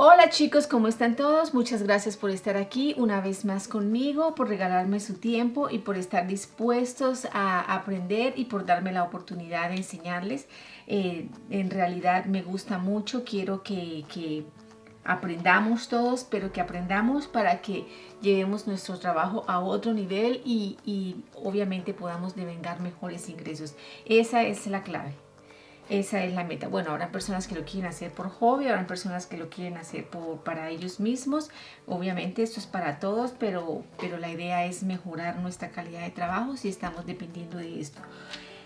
Hola chicos, ¿cómo están todos? Muchas gracias por estar aquí una vez más conmigo, por regalarme su tiempo y por estar dispuestos a aprender y por darme la oportunidad de enseñarles. En realidad me gusta mucho, quiero que aprendamos todos, pero que aprendamos para que llevemos nuestro trabajo a otro nivel y obviamente podamos devengar mejores ingresos. Esa es la clave. Esa es la meta. Bueno, habrá personas que lo quieren hacer por hobby, habrá personas que lo quieren hacer para ellos mismos. Obviamente esto es para todos, pero la idea es mejorar nuestra calidad de trabajo si estamos dependiendo de esto.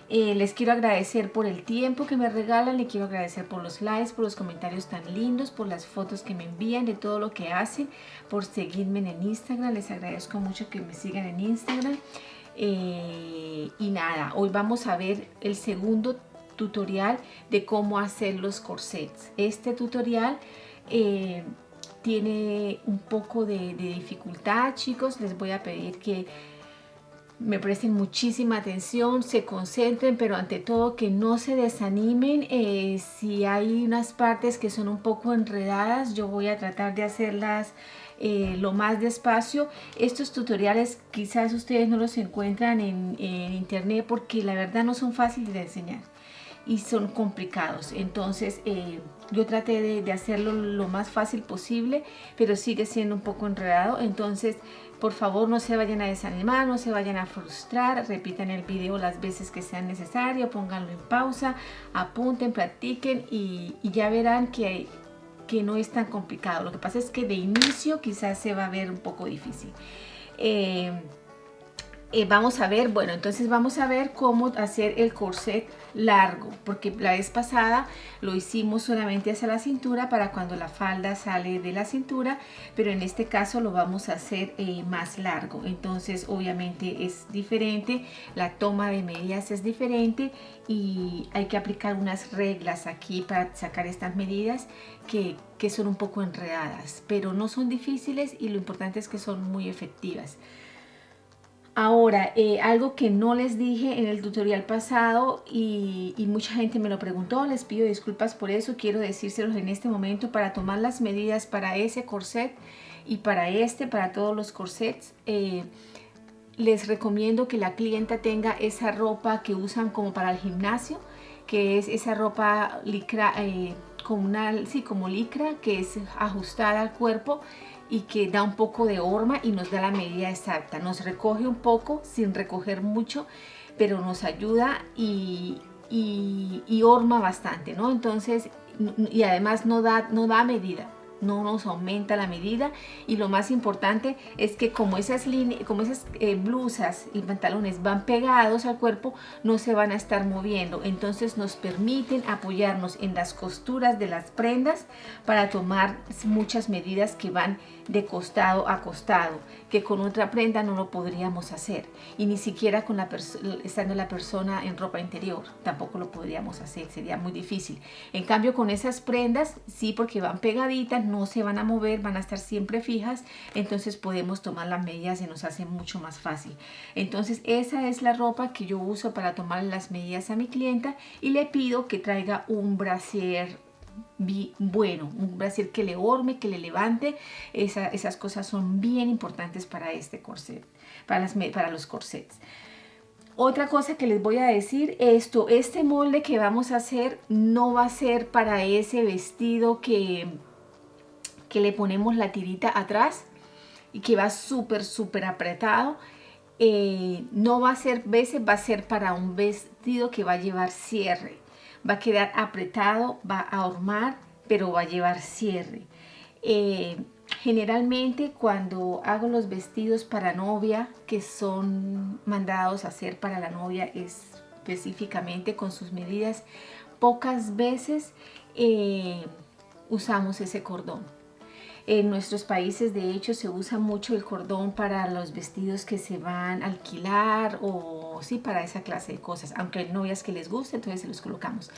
Les quiero agradecer por el tiempo que me regalan, les quiero agradecer por los likes, por los comentarios tan lindos, por las fotos que me envían, de todo lo que hacen, por seguirme en Instagram. Les agradezco mucho que me sigan en Instagram. Y nada, hoy vamos a ver el segundo tutorial de cómo hacer los corsets. Este tutorial tiene un poco de dificultad, chicos. Les voy a pedir que me presten muchísima atención, se concentren, pero ante todo que no se desanimen. Si hay unas partes que son un poco enredadas, yo voy a tratar de hacerlas lo más despacio. Estos tutoriales quizás ustedes no los encuentran en internet porque la verdad no son fáciles de enseñar y son complicados. Entonces yo traté de hacerlo lo más fácil posible, pero sigue siendo un poco enredado. Entonces por favor no se vayan a desanimar, no se vayan a frustrar, repitan el video las veces que sean necesario, pónganlo en pausa, apunten, practiquen y ya verán que no es tan complicado. Lo que pasa es que de inicio quizás se va a ver un poco difícil. Vamos a ver, bueno, entonces vamos a ver cómo hacer el corset largo, porque la vez pasada lo hicimos solamente hacia la cintura para cuando la falda sale de la cintura, pero en este caso lo vamos a hacer más largo. Entonces obviamente es diferente, la toma de medidas es diferente y hay que aplicar unas reglas aquí para sacar estas medidas que son un poco enredadas, pero no son difíciles y lo importante es que son muy efectivas. Ahora, algo que no les dije en el tutorial pasado y mucha gente me lo preguntó, les pido disculpas por eso, quiero decírselos en este momento. Para tomar las medidas para ese corset y para todos los corsets, les recomiendo que la clienta tenga esa ropa que usan como para el gimnasio, que es esa ropa licra, como licra, que es ajustada al cuerpo y que da un poco de horma y nos da la medida exacta. Nos recoge un poco sin recoger mucho, pero nos ayuda y horma bastante, ¿no? Entonces, y además no da medida, no nos aumenta la medida. Y lo más importante es que como esas blusas y pantalones van pegados al cuerpo, no se van a estar moviendo. Entonces nos permiten apoyarnos en las costuras de las prendas para tomar muchas medidas que van de costado a costado, que con otra prenda no lo podríamos hacer, y ni siquiera con estando la persona en ropa interior tampoco lo podríamos hacer, sería muy difícil. En cambio con esas prendas sí, porque van pegaditas, no se van a mover, van a estar siempre fijas, entonces podemos tomar las medidas y nos hace mucho más fácil. Entonces esa es la ropa que yo uso para tomar las medidas a mi clienta, y le pido que traiga un brasier bueno, un brasier que le horme, que le levante. Esas cosas son bien importantes para este corset, para los corsets. Otra cosa que les voy a decir, este molde que vamos a hacer no va a ser para ese vestido que le ponemos la tirita atrás y que va súper apretado. No va a ser, va a ser para un vestido que va a llevar cierre. Va a quedar apretado, va a hormar, pero va a llevar cierre. Generalmente cuando hago los vestidos para novia, que son mandados a hacer para la novia específicamente con sus medidas, pocas veces usamos ese cordón. En nuestros países de hecho se usa mucho el cordón para los vestidos que se van a alquilar, o sí, para esa clase de cosas, aunque hay novias que les gusta, entonces se los colocamos.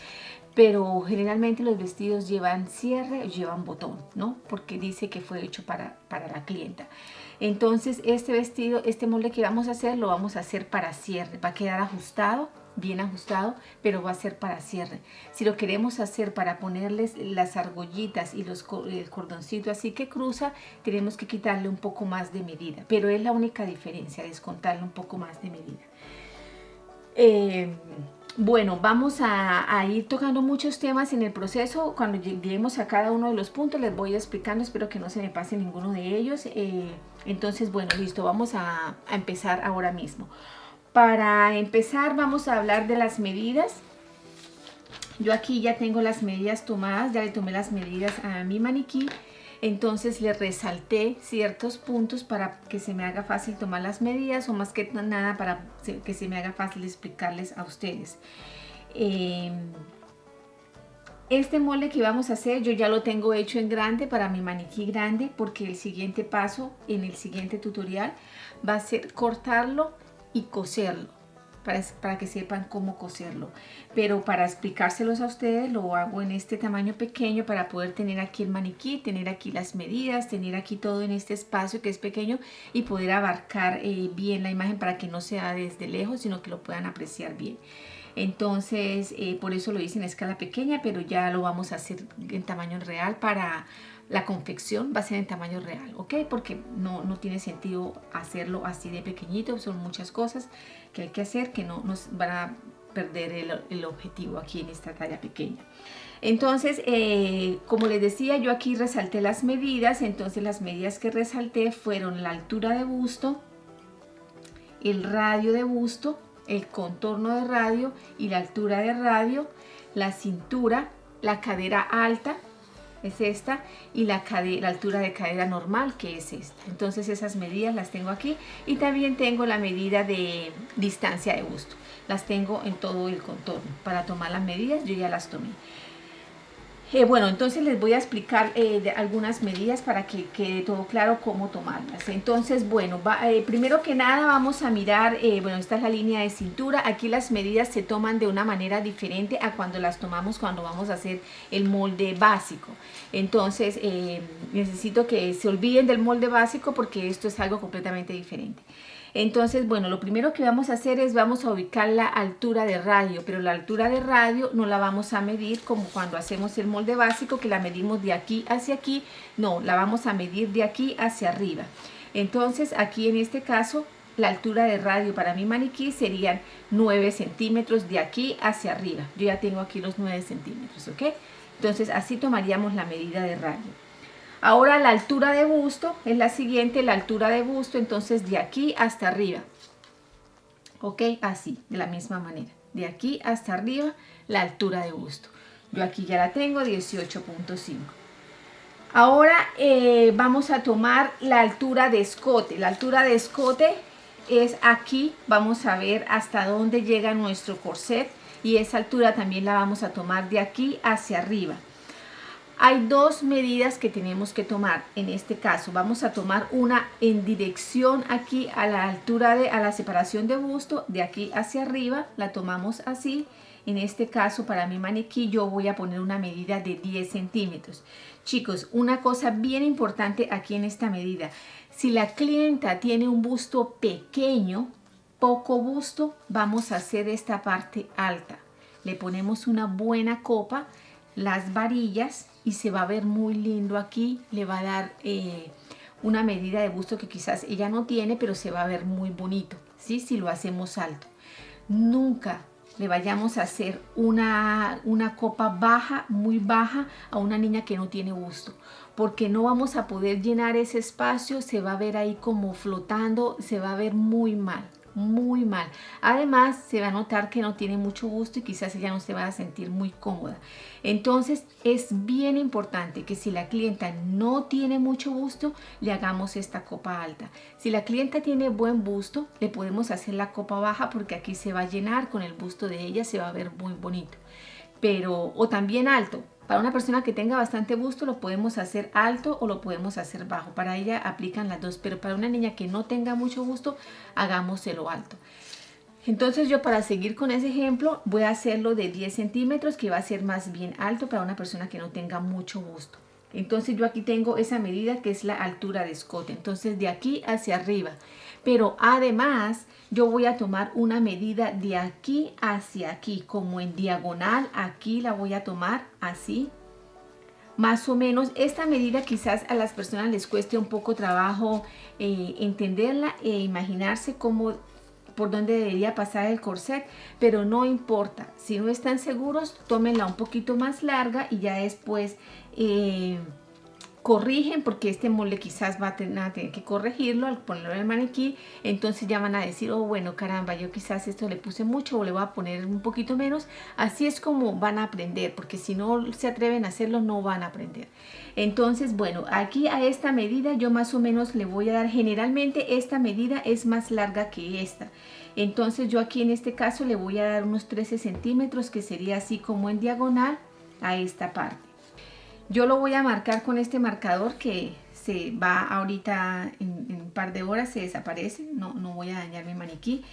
Pero generalmente los vestidos llevan cierre o llevan botón, ¿no? Porque dice que fue hecho para la clienta. Entonces este vestido, este molde que vamos a hacer, lo vamos a hacer para cierre, va a quedar ajustado bien ajustado, pero va a ser para cierre. Si lo queremos hacer para ponerles las argollitas y el cordoncito así que cruza, tenemos que quitarle un poco más de medida, pero es la única diferencia, descontarle un poco más de medida. Bueno, vamos a ir tocando muchos temas en el proceso. Cuando lleguemos a cada uno de los puntos les voy explicando, espero que no se me pase ninguno de ellos. Entonces, bueno, listo, vamos a empezar ahora mismo. Para empezar vamos a hablar de las medidas. Yo aquí ya tengo las medidas tomadas, ya le tomé las medidas a mi maniquí. Entonces le resalté ciertos puntos para que se me haga fácil tomar las medidas, o más que nada para que se me haga fácil explicarles a ustedes. Este molde que vamos a hacer yo ya lo tengo hecho en grande para mi maniquí grande, porque el siguiente paso en el siguiente tutorial va a ser cortarlo y coserlo. Para que sepan cómo coserlo, pero para explicárselos a ustedes lo hago en este tamaño pequeño para poder tener aquí el maniquí, tener aquí las medidas, tener aquí todo en este espacio que es pequeño y poder abarcar bien la imagen para que no sea desde lejos, sino que lo puedan apreciar bien. Entonces por eso lo hice en escala pequeña, pero ya lo vamos a hacer en tamaño real. Para la confección va a ser en tamaño real, ¿ok? Porque no tiene sentido hacerlo así de pequeñito, son muchas cosas que hay que hacer que no nos van a perder el objetivo aquí en esta talla pequeña. Entonces, como les decía, yo aquí resalté las medidas. Entonces las medidas que resalté fueron la altura de busto, el radio de busto, el contorno de radio y la altura de radio, la cintura, la cadera alta, es esta, y la altura de cadera normal, que es esta. Entonces esas medidas las tengo aquí, y también tengo la medida de distancia de busto, las tengo en todo el contorno. Para tomar las medidas yo ya las tomé. Bueno, entonces les voy a explicar algunas medidas para que quede todo claro cómo tomarlas. Entonces, bueno, primero que nada vamos a mirar, bueno, esta es la línea de cintura. Aquí las medidas se toman de una manera diferente a cuando las tomamos cuando vamos a hacer el molde básico. Entonces, necesito que se olviden del molde básico porque esto es algo completamente diferente. Entonces, bueno, lo primero que vamos a hacer es vamos a ubicar la altura de radio, pero la altura de radio no la vamos a medir como cuando hacemos el molde básico, que la medimos de aquí hacia aquí. No, la vamos a medir de aquí hacia arriba. Entonces, aquí en este caso, la altura de radio para mi maniquí serían 9 centímetros de aquí hacia arriba. Yo ya tengo aquí los 9 centímetros, ¿ok? Entonces, así tomaríamos la medida de radio. Ahora la altura de busto es la siguiente, la altura de busto, entonces de aquí hasta arriba, ok, así, de la misma manera, de aquí hasta arriba la altura de busto. Yo aquí ya la tengo, 18.5. Ahora vamos a tomar la altura de escote. La altura de escote es aquí, vamos a ver hasta dónde llega nuestro corset, y esa altura también la vamos a tomar de aquí hacia arriba. Hay dos medidas que tenemos que tomar. En este caso vamos a tomar una en dirección aquí a la altura a la separación de busto, de aquí hacia arriba, la tomamos así. En este caso para mi maniquí yo voy a poner una medida de 10 centímetros. Chicos, una cosa bien importante aquí en esta medida: si la clienta tiene un busto pequeño, poco busto, vamos a hacer esta parte alta. Le ponemos una buena copa, las varillas, y se va a ver muy lindo aquí. Le va a dar una medida de busto que quizás ella no tiene, pero se va a ver muy bonito, ¿sí? Si lo hacemos alto. Nunca le vayamos a hacer una copa baja, muy baja, a una niña que no tiene busto, porque no vamos a poder llenar ese espacio. Se va a ver ahí como flotando, se va a ver muy mal. Muy mal. Además se va a notar que no tiene mucho busto y quizás ella no se va a sentir muy cómoda. Entonces es bien importante que si la clienta no tiene mucho busto, le hagamos esta copa alta. Si la clienta tiene buen busto, le podemos hacer la copa baja, porque aquí se va a llenar con el busto de ella, se va a ver muy bonito. Pero, o también alto. Para una persona que tenga bastante busto lo podemos hacer alto o lo podemos hacer bajo. Para ella aplican las dos, pero para una niña que no tenga mucho busto, hagámoselo alto. Entonces yo, para seguir con ese ejemplo, voy a hacerlo de 10 centímetros, que va a ser más bien alto para una persona que no tenga mucho busto. Entonces yo aquí tengo esa medida que es la altura de escote. Entonces de aquí hacia arriba. Pero además yo voy a tomar una medida de aquí hacia aquí, como en diagonal. Aquí la voy a tomar así. Más o menos esta medida quizás a las personas les cueste un poco trabajo entenderla e imaginarse cómo, por dónde debería pasar el corset, pero no importa. Si no están seguros, tómenla un poquito más larga y ya después corrigen, porque este molde quizás va a tener que corregirlo al ponerlo en el maniquí. Entonces ya van a decir, oh bueno, caramba, yo quizás esto le puse mucho o le voy a poner un poquito menos. Así es como van a aprender, porque si no se atreven a hacerlo no van a aprender. Entonces bueno, aquí a esta medida yo más o menos le voy a dar, generalmente esta medida es más larga que esta. Entonces yo aquí en este caso le voy a dar unos 13 centímetros, que sería así como en diagonal a esta parte. Yo lo voy a marcar con este marcador que se va ahorita en un par de horas, se desaparece. No voy a dañar mi maniquí,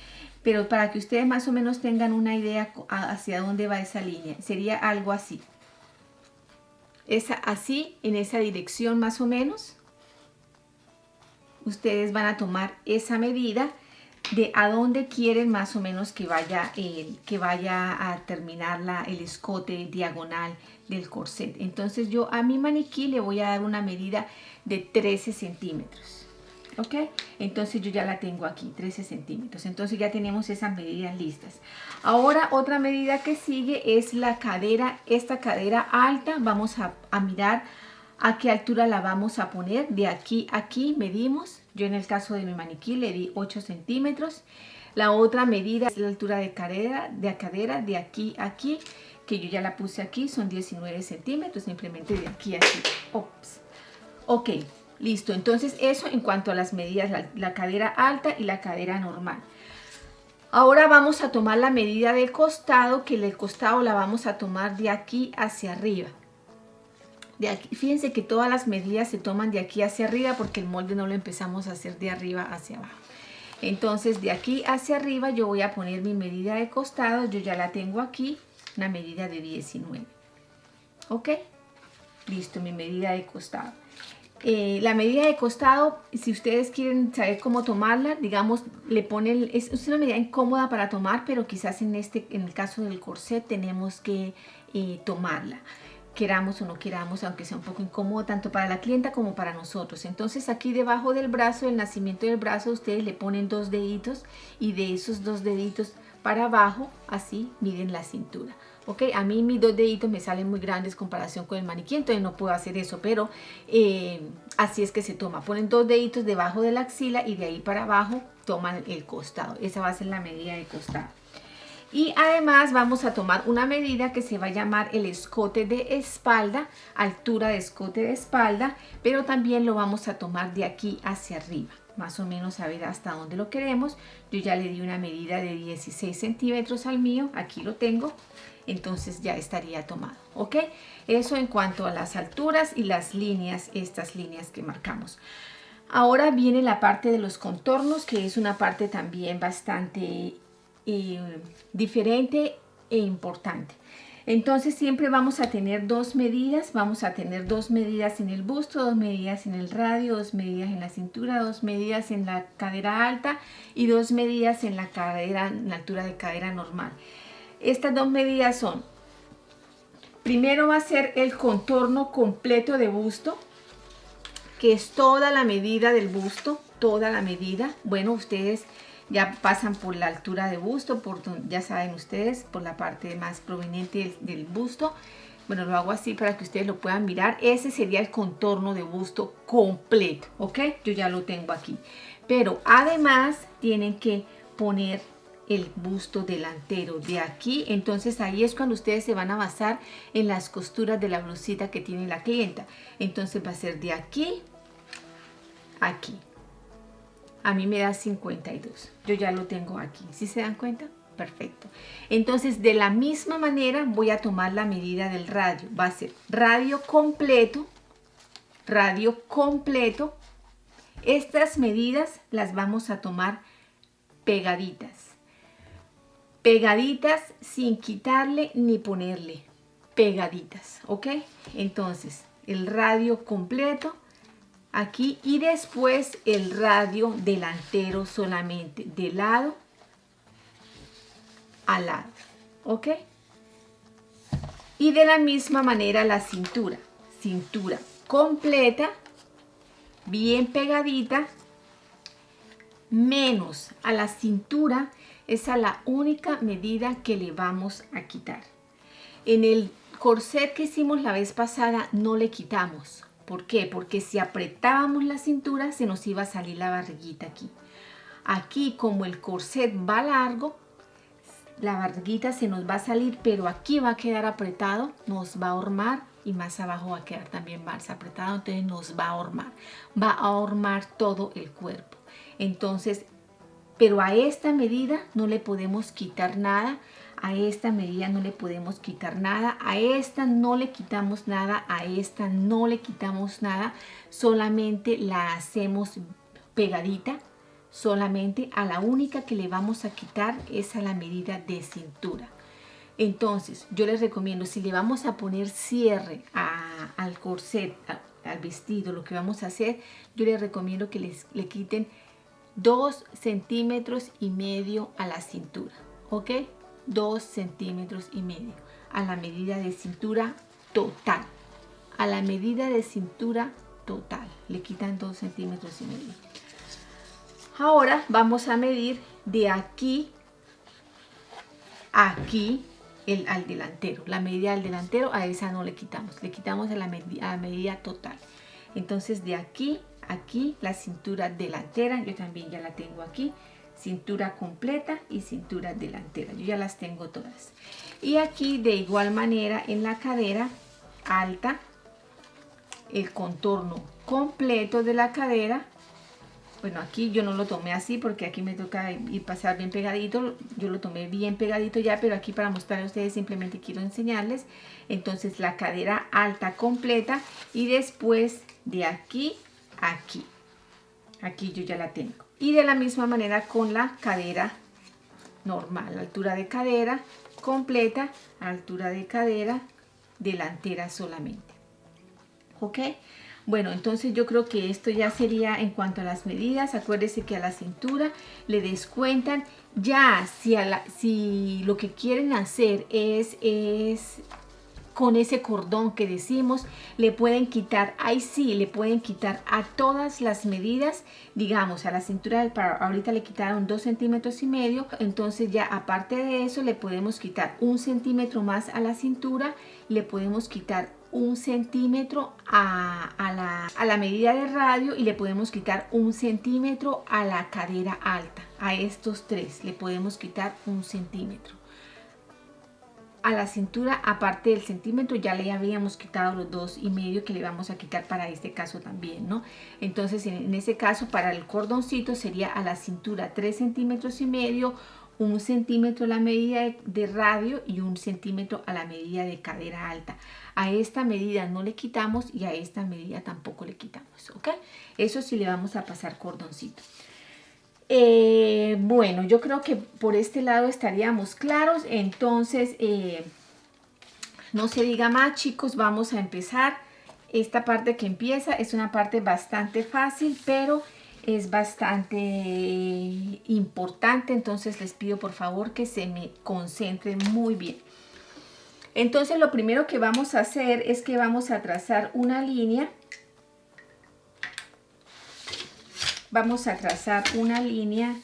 pero para que ustedes más o menos tengan una idea hacia dónde va esa línea. Sería algo así. Así, en esa dirección más o menos. Ustedes van a tomar esa medida de a dónde quieren más o menos que vaya a terminar el escote diagonal del corset. Entonces yo a mi maniquí le voy a dar una medida de 13 centímetros. ¿Ok? Entonces yo ya la tengo aquí, 13 centímetros. Entonces ya tenemos esas medidas listas. Ahora otra medida que sigue es la cadera. Esta cadera alta vamos a mirar a qué altura la vamos a poner. De aquí a aquí medimos. Yo en el caso de mi maniquí le di 8 centímetros. La otra medida es la altura de cadera de aquí a aquí, que yo ya la puse aquí, son 19 centímetros, simplemente de aquí a aquí. Ops. Ok, listo. Entonces eso en cuanto a las medidas, la cadera alta y la cadera normal. Ahora vamos a tomar la medida del costado, que el costado la vamos a tomar de aquí hacia arriba. De aquí, fíjense que todas las medidas se toman de aquí hacia arriba, porque el molde no lo empezamos a hacer de arriba hacia abajo. Entonces de aquí hacia arriba yo voy a poner mi medida de costado. Yo ya la tengo aquí, una medida de 19. ¿Ok? Listo, mi medida de costado. La medida de costado, si ustedes quieren saber cómo tomarla, digamos, le ponen, es una medida incómoda para tomar, pero quizás en el caso del corset tenemos que tomarla, queramos o no queramos, aunque sea un poco incómodo tanto para la clienta como para nosotros. Entonces aquí debajo del brazo, el nacimiento del brazo, ustedes le ponen 2 deditos y de esos 2 deditos para abajo, así miden la cintura. Ok, a mí mis 2 deditos me salen muy grandes en comparación con el maniquí, entonces no puedo hacer eso, pero así es que se toma. Ponen 2 deditos debajo de la axila y de ahí para abajo toman el costado. Esa va a ser la medida de costado. Y además vamos a tomar una medida que se va a llamar el escote de espalda, altura de escote de espalda, pero también lo vamos a tomar de aquí hacia arriba, más o menos a ver hasta dónde lo queremos. Yo ya le di una medida de 16 centímetros al mío, aquí lo tengo, entonces ya estaría tomado, ¿ok? Eso en cuanto a las alturas y las líneas, estas líneas que marcamos. Ahora viene la parte de los contornos, que es una parte también bastante diferente e importante. Entonces siempre vamos a tener 2 medidas, vamos a tener 2 medidas en el busto, 2 medidas en el radio, 2 medidas en la cintura, 2 medidas en la cadera alta y 2 medidas en la cadera, en la altura de cadera normal. Estas 2 medidas son, primero va a ser el contorno completo de busto, que es toda la medida del busto, toda la medida. Bueno, ustedes ya pasan por la altura de busto, ya saben ustedes, por la parte más proveniente del busto. Bueno, lo hago así para que ustedes lo puedan mirar. Ese sería el contorno de busto completo, ¿ok? Yo ya lo tengo aquí. Pero además tienen que poner el busto delantero de aquí. Entonces ahí es cuando ustedes se van a basar en las costuras de la blusita que tiene la clienta. Entonces va a ser de aquí a aquí. A mí me da 52. Yo ya lo tengo aquí. ¿Sí se dan cuenta? Perfecto. Entonces, de la misma manera voy a tomar la medida del radio. Va a ser radio completo. Radio completo. Estas medidas las vamos a tomar pegaditas. Pegaditas sin quitarle ni ponerle. Pegaditas. ¿Ok? Entonces, el radio completo aquí, y después el radio delantero solamente, de lado a lado, ¿ok? Y de la misma manera la cintura completa, bien pegadita, menos a la cintura, esa es la única medida que le vamos a quitar. En el corset que hicimos la vez pasada no le quitamos. ¿Por qué? Porque si apretábamos la cintura se nos iba a salir la barriguita aquí. Aquí, como el corset va largo, la barriguita se nos va a salir, pero aquí va a quedar apretado, nos va a hormar, y más abajo va a quedar también más apretado, entonces nos va a hormar todo el cuerpo. Entonces, pero a esta medida no le podemos quitar nada, a esta medida no le podemos quitar nada, a esta no le quitamos nada, a esta no le quitamos nada, solamente la hacemos pegadita. Solamente a la única que le vamos a quitar es a la medida de cintura. Entonces yo les recomiendo, si le vamos a poner cierre al corset, al vestido, lo que vamos a hacer, yo les recomiendo que le quiten 2,5 centímetros a la cintura, ¿ok? 2,5 centímetros a la medida de cintura total. A la medida de cintura total le quitan 2,5 centímetros. Ahora vamos a medir de aquí a aquí al delantero. La medida del delantero a esa no le quitamos. Le quitamos a la medida total. Entonces de aquí a aquí la cintura delantera, yo también ya la tengo aquí. Cintura completa y cintura delantera. Yo ya las tengo todas. Y aquí de igual manera en la cadera alta, el contorno completo de la cadera. Bueno, aquí yo no lo tomé así porque aquí me toca ir pasar bien pegadito. Yo lo tomé bien pegadito ya, pero aquí para mostrarles a ustedes simplemente quiero enseñarles. Entonces la cadera alta completa y después de aquí a aquí. Aquí yo ya la tengo. Y de la misma manera con la cadera normal. Altura de cadera completa, altura de cadera delantera solamente. ¿Ok? Bueno, entonces yo creo que esto ya sería en cuanto a las medidas. Acuérdense que a la cintura le descuentan. Ya si lo que quieren hacer es con ese cordón que decimos, le pueden quitar, ahí sí, le pueden quitar a todas las medidas. Digamos, a la cintura del par, ahorita le quitaron 2,5 centímetros. Entonces ya aparte de eso le podemos quitar 1 centímetro más a la cintura. Le podemos quitar 1 centímetro a la medida de radio y le podemos quitar 1 centímetro a la cadera alta. A estos tres le podemos quitar 1 centímetro. A la cintura, aparte del centímetro, ya le habíamos quitado los 2,5 que le vamos a quitar para este caso también, ¿no? Entonces en ese caso para el cordoncito sería a la cintura 3,5 centímetros, 1 centímetro a la medida de radio y 1 centímetro a la medida de cadera alta. A esta medida no le quitamos y a esta medida tampoco le quitamos, ¿ok? Eso sí le vamos a pasar cordoncito. Bueno, yo creo que por este lado estaríamos claros. Entonces, no se diga más, chicos, vamos a empezar. Esta parte que empieza es una parte bastante fácil, pero es bastante importante. Entonces les pido por favor que se me concentren muy bien. Entonces lo primero que vamos a hacer es que vamos a trazar una línea. Vamos a trazar una línea,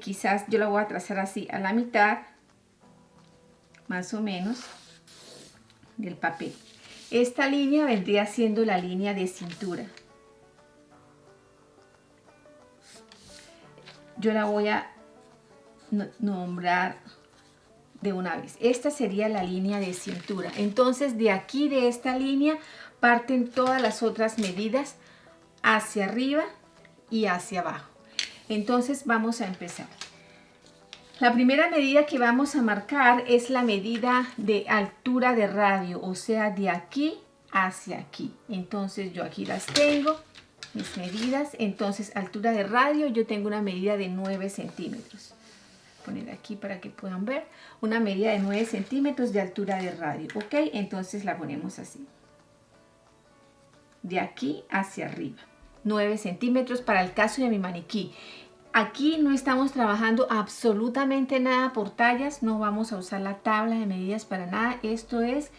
quizás yo la voy a trazar así a la mitad, más o menos, del papel. Esta línea vendría siendo la línea de cintura. Yo la voy a nombrar de una vez. Esta sería la línea de cintura. Entonces de aquí, de esta línea, parten todas las otras medidas hacia arriba y hacia abajo. Entonces vamos a empezar. La primera medida que vamos a marcar es la medida de altura de radio, o sea, de aquí hacia aquí. Entonces yo aquí las tengo, mis medidas. Entonces altura de radio, yo tengo una medida de 9 centímetros. Voy a poner aquí para que puedan ver. Una medida de 9 centímetros de altura de radio. Ok, entonces la ponemos así. De aquí hacia arriba. 9 centímetros para el caso de mi maniquí. Aquí no estamos trabajando absolutamente nada por tallas, no vamos a usar la tabla de medidas para nada. Esto es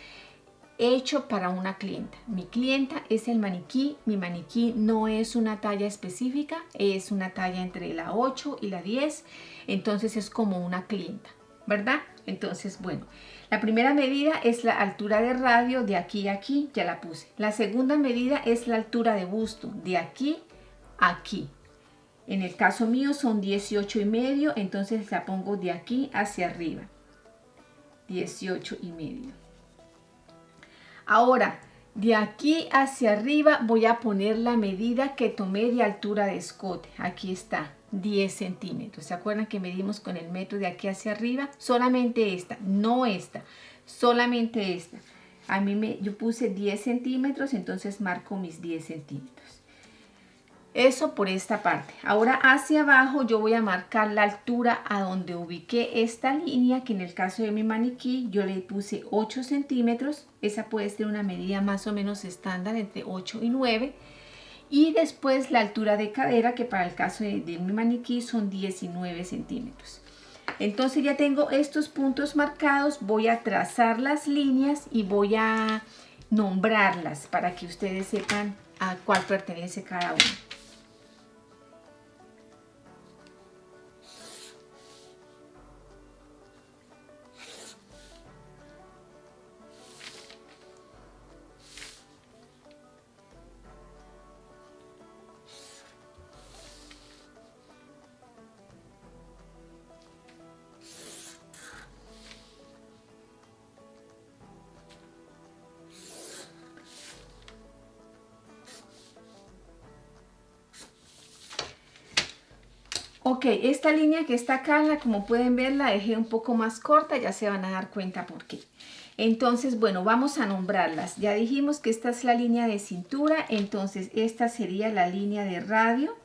hecho para una clienta. Mi clienta es el maniquí, mi maniquí no es una talla específica, es una talla entre la 8 y la 10, entonces es como una clienta, ¿verdad? Entonces, bueno, la primera medida es la altura de radio de aquí a aquí, ya la puse. La segunda medida es la altura de busto de aquí a aquí. En el caso mío son 18,5, entonces la pongo de aquí hacia arriba. 18,5. Ahora, de aquí hacia arriba voy a poner la medida que tomé de altura de escote. Aquí está, 10 centímetros. ¿Se acuerdan que medimos con el metro de aquí hacia arriba? Solamente esta, no esta, solamente esta. Yo puse 10 centímetros, entonces marco mis 10 centímetros. Eso por esta parte. Ahora hacia abajo yo voy a marcar la altura a donde ubiqué esta línea, que en el caso de mi maniquí yo le puse 8 centímetros. Esa puede ser una medida más o menos estándar entre 8 y 9. Y después la altura de cadera, que para el caso de mi maniquí son 19 centímetros. Entonces ya tengo estos puntos marcados. Voy a trazar las líneas y voy a nombrarlas para que ustedes sepan a cuál pertenece cada una. Ok, esta línea que está acá, como pueden ver, la dejé un poco más corta, ya se van a dar cuenta por qué. Entonces, bueno, vamos a nombrarlas. Ya dijimos que esta es la línea de cintura, entonces esta sería la línea de radio.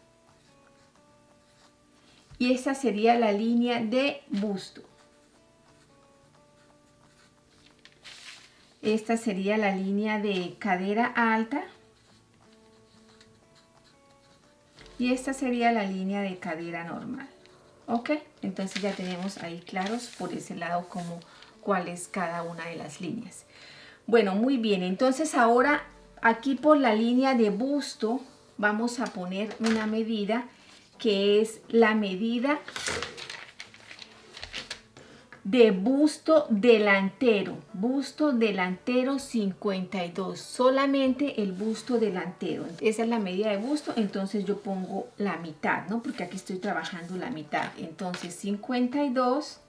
Y esta sería la línea de busto. Esta sería la línea de cadera alta. Y esta sería la línea de cadera normal. Ok, entonces ya tenemos ahí claros por ese lado cuál es cada una de las líneas. Bueno, muy bien, entonces ahora aquí por la línea de busto vamos a poner una medida que es la medida de busto delantero 52, solamente el busto delantero. Esa es la medida de busto, entonces yo pongo la mitad, ¿no? Porque aquí estoy trabajando la mitad. Entonces 52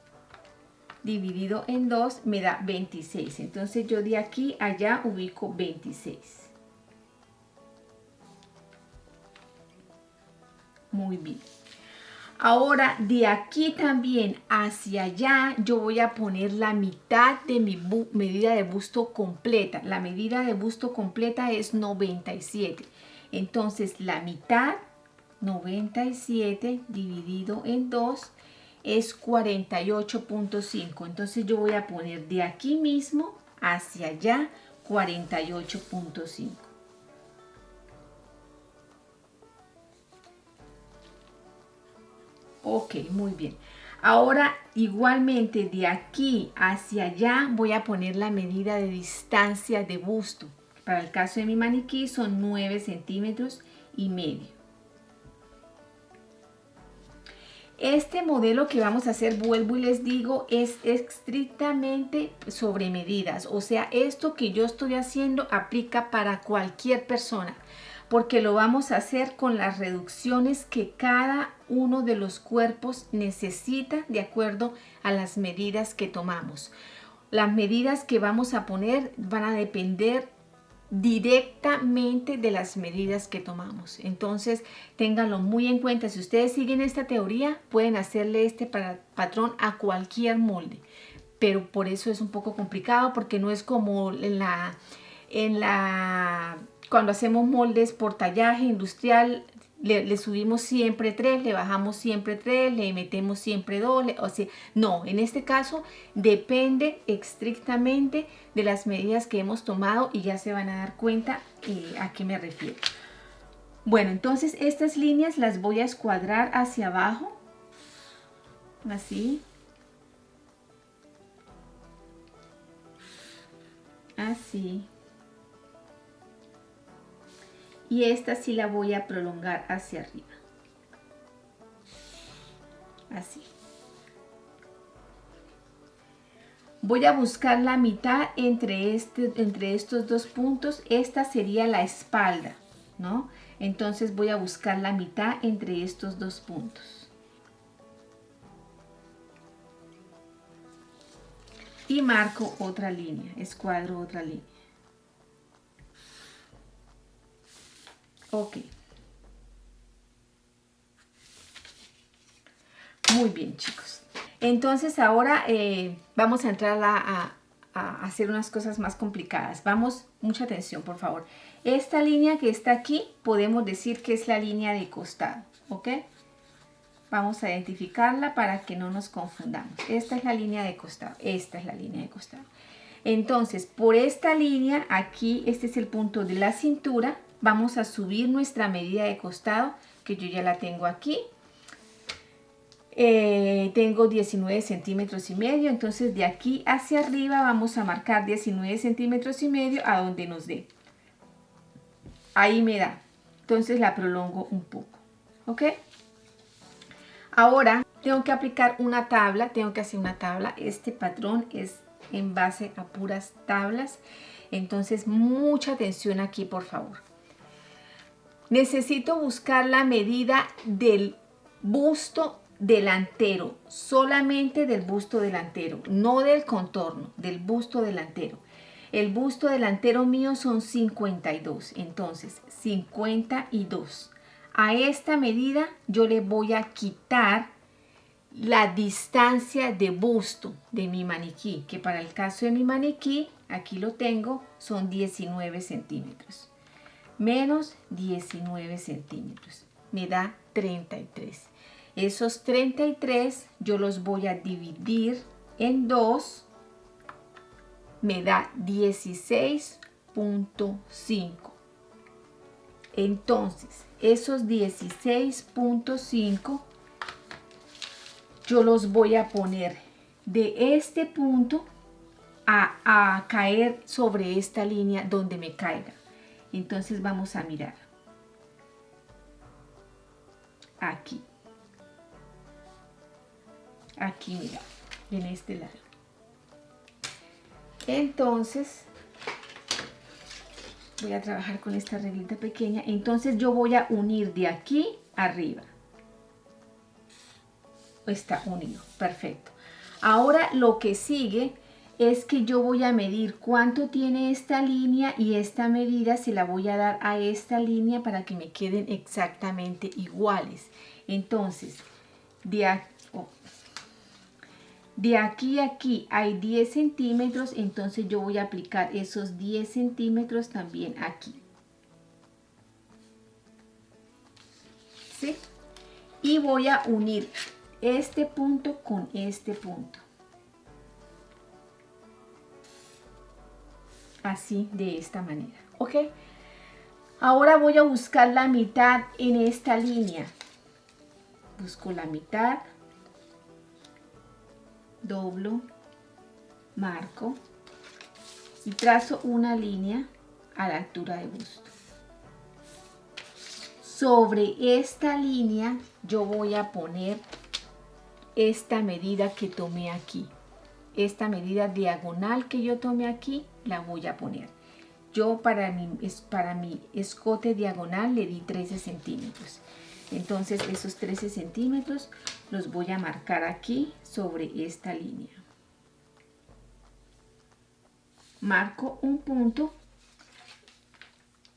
dividido en 2 me da 26. Entonces yo de aquí a allá ubico 26. Muy bien. Ahora de aquí también hacia allá yo voy a poner la mitad de mi medida de busto completa. La medida de busto completa es 97. Entonces la mitad, 97 dividido en 2 es 48,5. Entonces yo voy a poner de aquí mismo hacia allá 48,5. Ok, muy bien. Ahora igualmente de aquí hacia allá voy a poner la medida de distancia de busto. Para el caso de mi maniquí son 9 centímetros y medio. Este modelo que vamos a hacer, vuelvo y les digo, es estrictamente sobre medidas. O sea, esto que yo estoy haciendo aplica para cualquier persona, porque lo vamos a hacer con las reducciones que cada uno de los cuerpos necesita de acuerdo a las medidas que tomamos. Las medidas que vamos a poner van a depender directamente de las medidas que tomamos. Entonces, ténganlo muy en cuenta. Si ustedes siguen esta teoría, pueden hacerle este patrón a cualquier molde. Pero por eso es un poco complicado, porque no es como cuando hacemos moldes por tallaje industrial, le subimos siempre 3, le bajamos siempre 3, le metemos siempre 2, o sea, no, en este caso depende estrictamente de las medidas que hemos tomado y ya se van a dar cuenta a qué me refiero. Bueno, entonces estas líneas las voy a escuadrar hacia abajo, así, así, y esta sí la voy a prolongar hacia arriba, así. Voy a buscar la mitad entre estos dos puntos. Esta sería la espalda, ¿no? Entonces voy a buscar la mitad entre estos dos puntos. Y marco otra línea, escuadro otra línea. Ok. Muy bien, chicos. Entonces ahora vamos a entrar a hacer unas cosas más complicadas. Vamos, mucha atención, por favor. Esta línea que está aquí, podemos decir que es la línea de costado, ¿ok? Vamos a identificarla para que no nos confundamos. Esta es la línea de costado, esta es la línea de costado. Entonces, por esta línea, aquí, este es el punto de la cintura, vamos a subir nuestra medida de costado, que yo ya la tengo aquí. Tengo 19 centímetros y medio, entonces de aquí hacia arriba vamos a marcar 19 centímetros y medio a donde nos dé. Ahí me da. Entonces la prolongo un poco, ¿ok? Ahora tengo que aplicar una tabla, tengo que hacer una tabla. Este patrón es en base a puras tablas, entonces mucha atención aquí, por favor. Necesito buscar la medida del busto delantero, solamente del busto delantero, no del contorno, del busto delantero. El busto delantero mío son 52, entonces 52. A esta medida yo le voy a quitar la distancia de busto de mi maniquí, que para el caso de mi maniquí, aquí lo tengo, son 19 centímetros. Menos 19 centímetros, me da 33. Esos 33 yo los voy a dividir en 2, me da 16.5. Entonces, esos 16.5 yo los voy a poner de este punto a caer sobre esta línea donde me caiga. Entonces vamos a mirar. Aquí. Aquí, mira, en este lado. Entonces, voy a trabajar con esta reglita pequeña. Entonces yo voy a unir de aquí arriba. Está unido, perfecto. Ahora lo que sigue es que yo voy a medir cuánto tiene esta línea y esta medida se la voy a dar a esta línea para que me queden exactamente iguales. Entonces, de aquí a aquí hay 10 centímetros, entonces yo voy a aplicar esos 10 centímetros también aquí. ¿Sí? Y voy a unir este punto con este punto. Así, de esta manera, ¿ok? Ahora voy a buscar la mitad en esta línea. Busco la mitad, doblo, marco y trazo una línea a la altura de busto. Sobre esta línea yo voy a poner esta medida que tomé aquí. Esta medida diagonal que yo tomé aquí, la voy a poner. Yo para mi escote diagonal le di 13 centímetros. Entonces esos 13 centímetros los voy a marcar aquí sobre esta línea. Marco un punto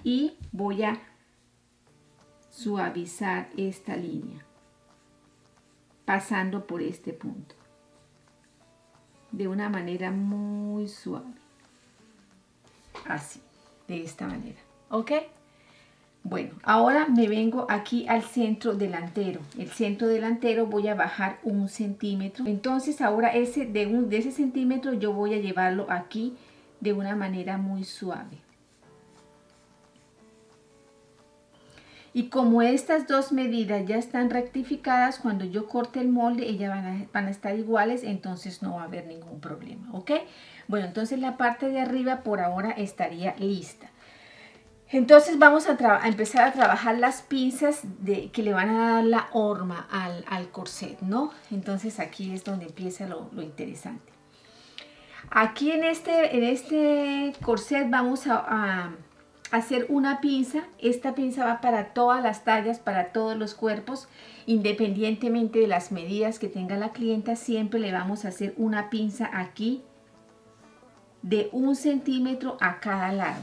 y voy a suavizar esta línea pasando por este punto de una manera muy suave, así, de esta manera, ¿ok? Bueno, ahora me vengo aquí al centro delantero. El centro delantero voy a bajar 1 centímetro. Entonces ahora de ese centímetro yo voy a llevarlo aquí de una manera muy suave. Y como estas dos medidas ya están rectificadas, cuando yo corte el molde, ellas van a estar iguales, entonces no va a haber ningún problema, ¿ok? Bueno, entonces la parte de arriba por ahora estaría lista. Entonces vamos a empezar a trabajar las pinzas que le van a dar la horma al corset, ¿no? Entonces aquí es donde empieza lo interesante. Aquí en este corset vamos a hacer una pinza. Esta pinza va para todas las tallas, para todos los cuerpos, independientemente de las medidas que tenga la clienta. Siempre le vamos a hacer una pinza aquí de 1 centímetro a cada lado.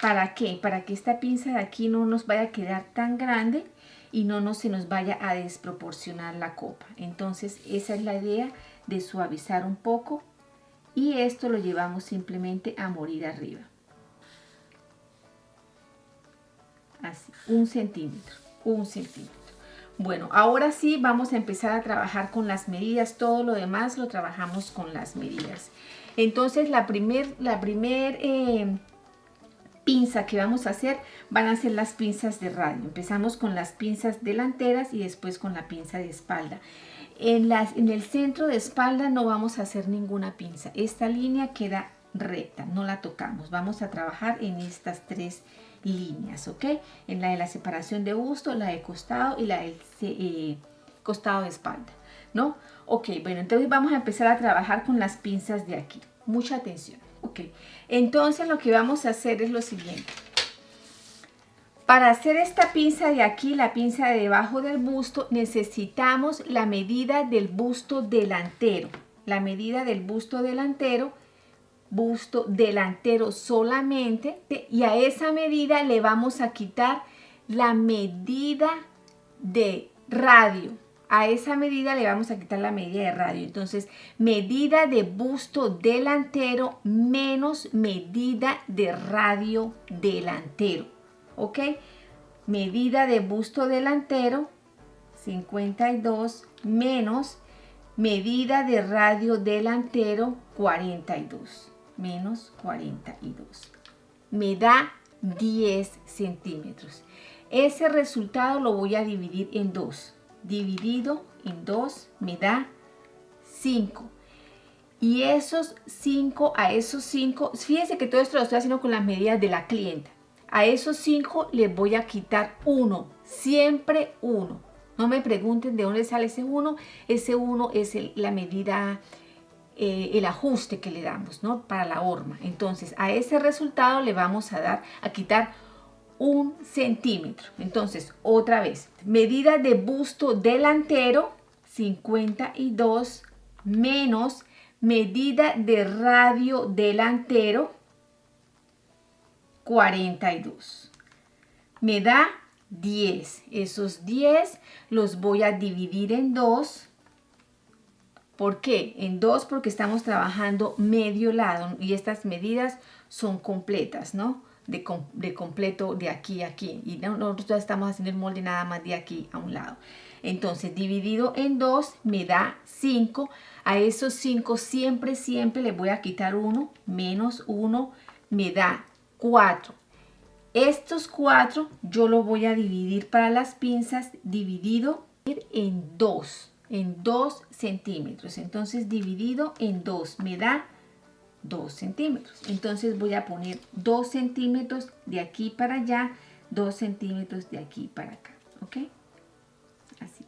¿Para qué? Para que esta pinza de aquí no nos vaya a quedar tan grande y no se nos vaya a desproporcionar la copa. Entonces esa es la idea, de suavizar un poco, y esto lo llevamos simplemente a morir arriba. Así, 1 centímetro, 1 centímetro. Bueno, ahora sí vamos a empezar a trabajar con las medidas. Todo lo demás lo trabajamos con las medidas. Entonces la primer pinza que vamos a hacer van a ser las pinzas de radio. Empezamos con las pinzas delanteras y después con la pinza de espalda. En el centro de espalda no vamos a hacer ninguna pinza. Esta línea queda recta, no la tocamos. Vamos a trabajar en estas 3 líneas, ¿ok? En la de la separación de busto, la de costado y la del costado de espalda, ¿no? Ok, bueno, entonces vamos a empezar a trabajar con las pinzas de aquí. Mucha atención, ok. Entonces lo que vamos a hacer es lo siguiente. Para hacer esta pinza de aquí, la pinza de debajo del busto, necesitamos la medida del busto delantero. La medida del busto delantero solamente, y a esa medida le vamos a quitar la medida de radio. A esa medida le vamos a quitar la medida de radio. Entonces, medida de busto delantero menos medida de radio delantero. ¿Ok? Medida de busto delantero, 52, menos medida de radio delantero, 42. Menos 42. Me da 10 centímetros. Ese resultado lo voy a dividir en 2. Dividido en 2 me da 5. Y esos 5, fíjense que todo esto lo estoy haciendo con las medidas de la clienta. A esos 5 les voy a quitar 1, siempre 1. No me pregunten de dónde sale ese 1. Ese 1 es la medida, el ajuste que le damos, ¿no? Para la horma. Entonces a ese resultado le vamos a quitar 1 centímetro. Entonces otra vez, medida de busto delantero, 52, menos medida de radio delantero, 42. Me da 10. Esos 10 los voy a dividir en 2. ¿Por qué? En 2 porque estamos trabajando medio lado y estas medidas son completas, ¿no? De completo de aquí a aquí. Y nosotros estamos haciendo el molde nada más de aquí a un lado. Entonces, dividido en 2 me da 5. A esos 5 siempre les voy a quitar 1. Menos 1 me da 4. Estos 4 yo lo voy a dividir para las pinzas, dividido en 2 centímetros. Entonces dividido en 2 me da 2 centímetros. Entonces voy a poner 2 centímetros de aquí para allá, 2 centímetros de aquí para acá, ¿ok? Así.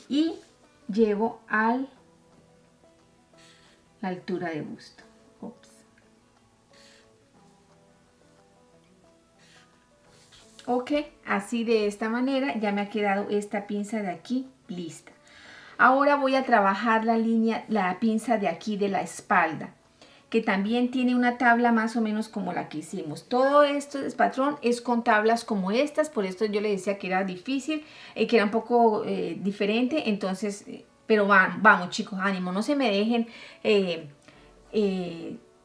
Y llevo a la altura de busto. Ups. Ok, así de esta manera ya me ha quedado esta pinza de aquí lista. Ahora voy a trabajar la pinza de aquí de la espalda, que también tiene una tabla más o menos como la que hicimos. Todo esto es patrón, es con tablas como estas, por esto yo le decía que era difícil, que era un poco diferente, entonces, pero vamos chicos, ánimo, no se me dejen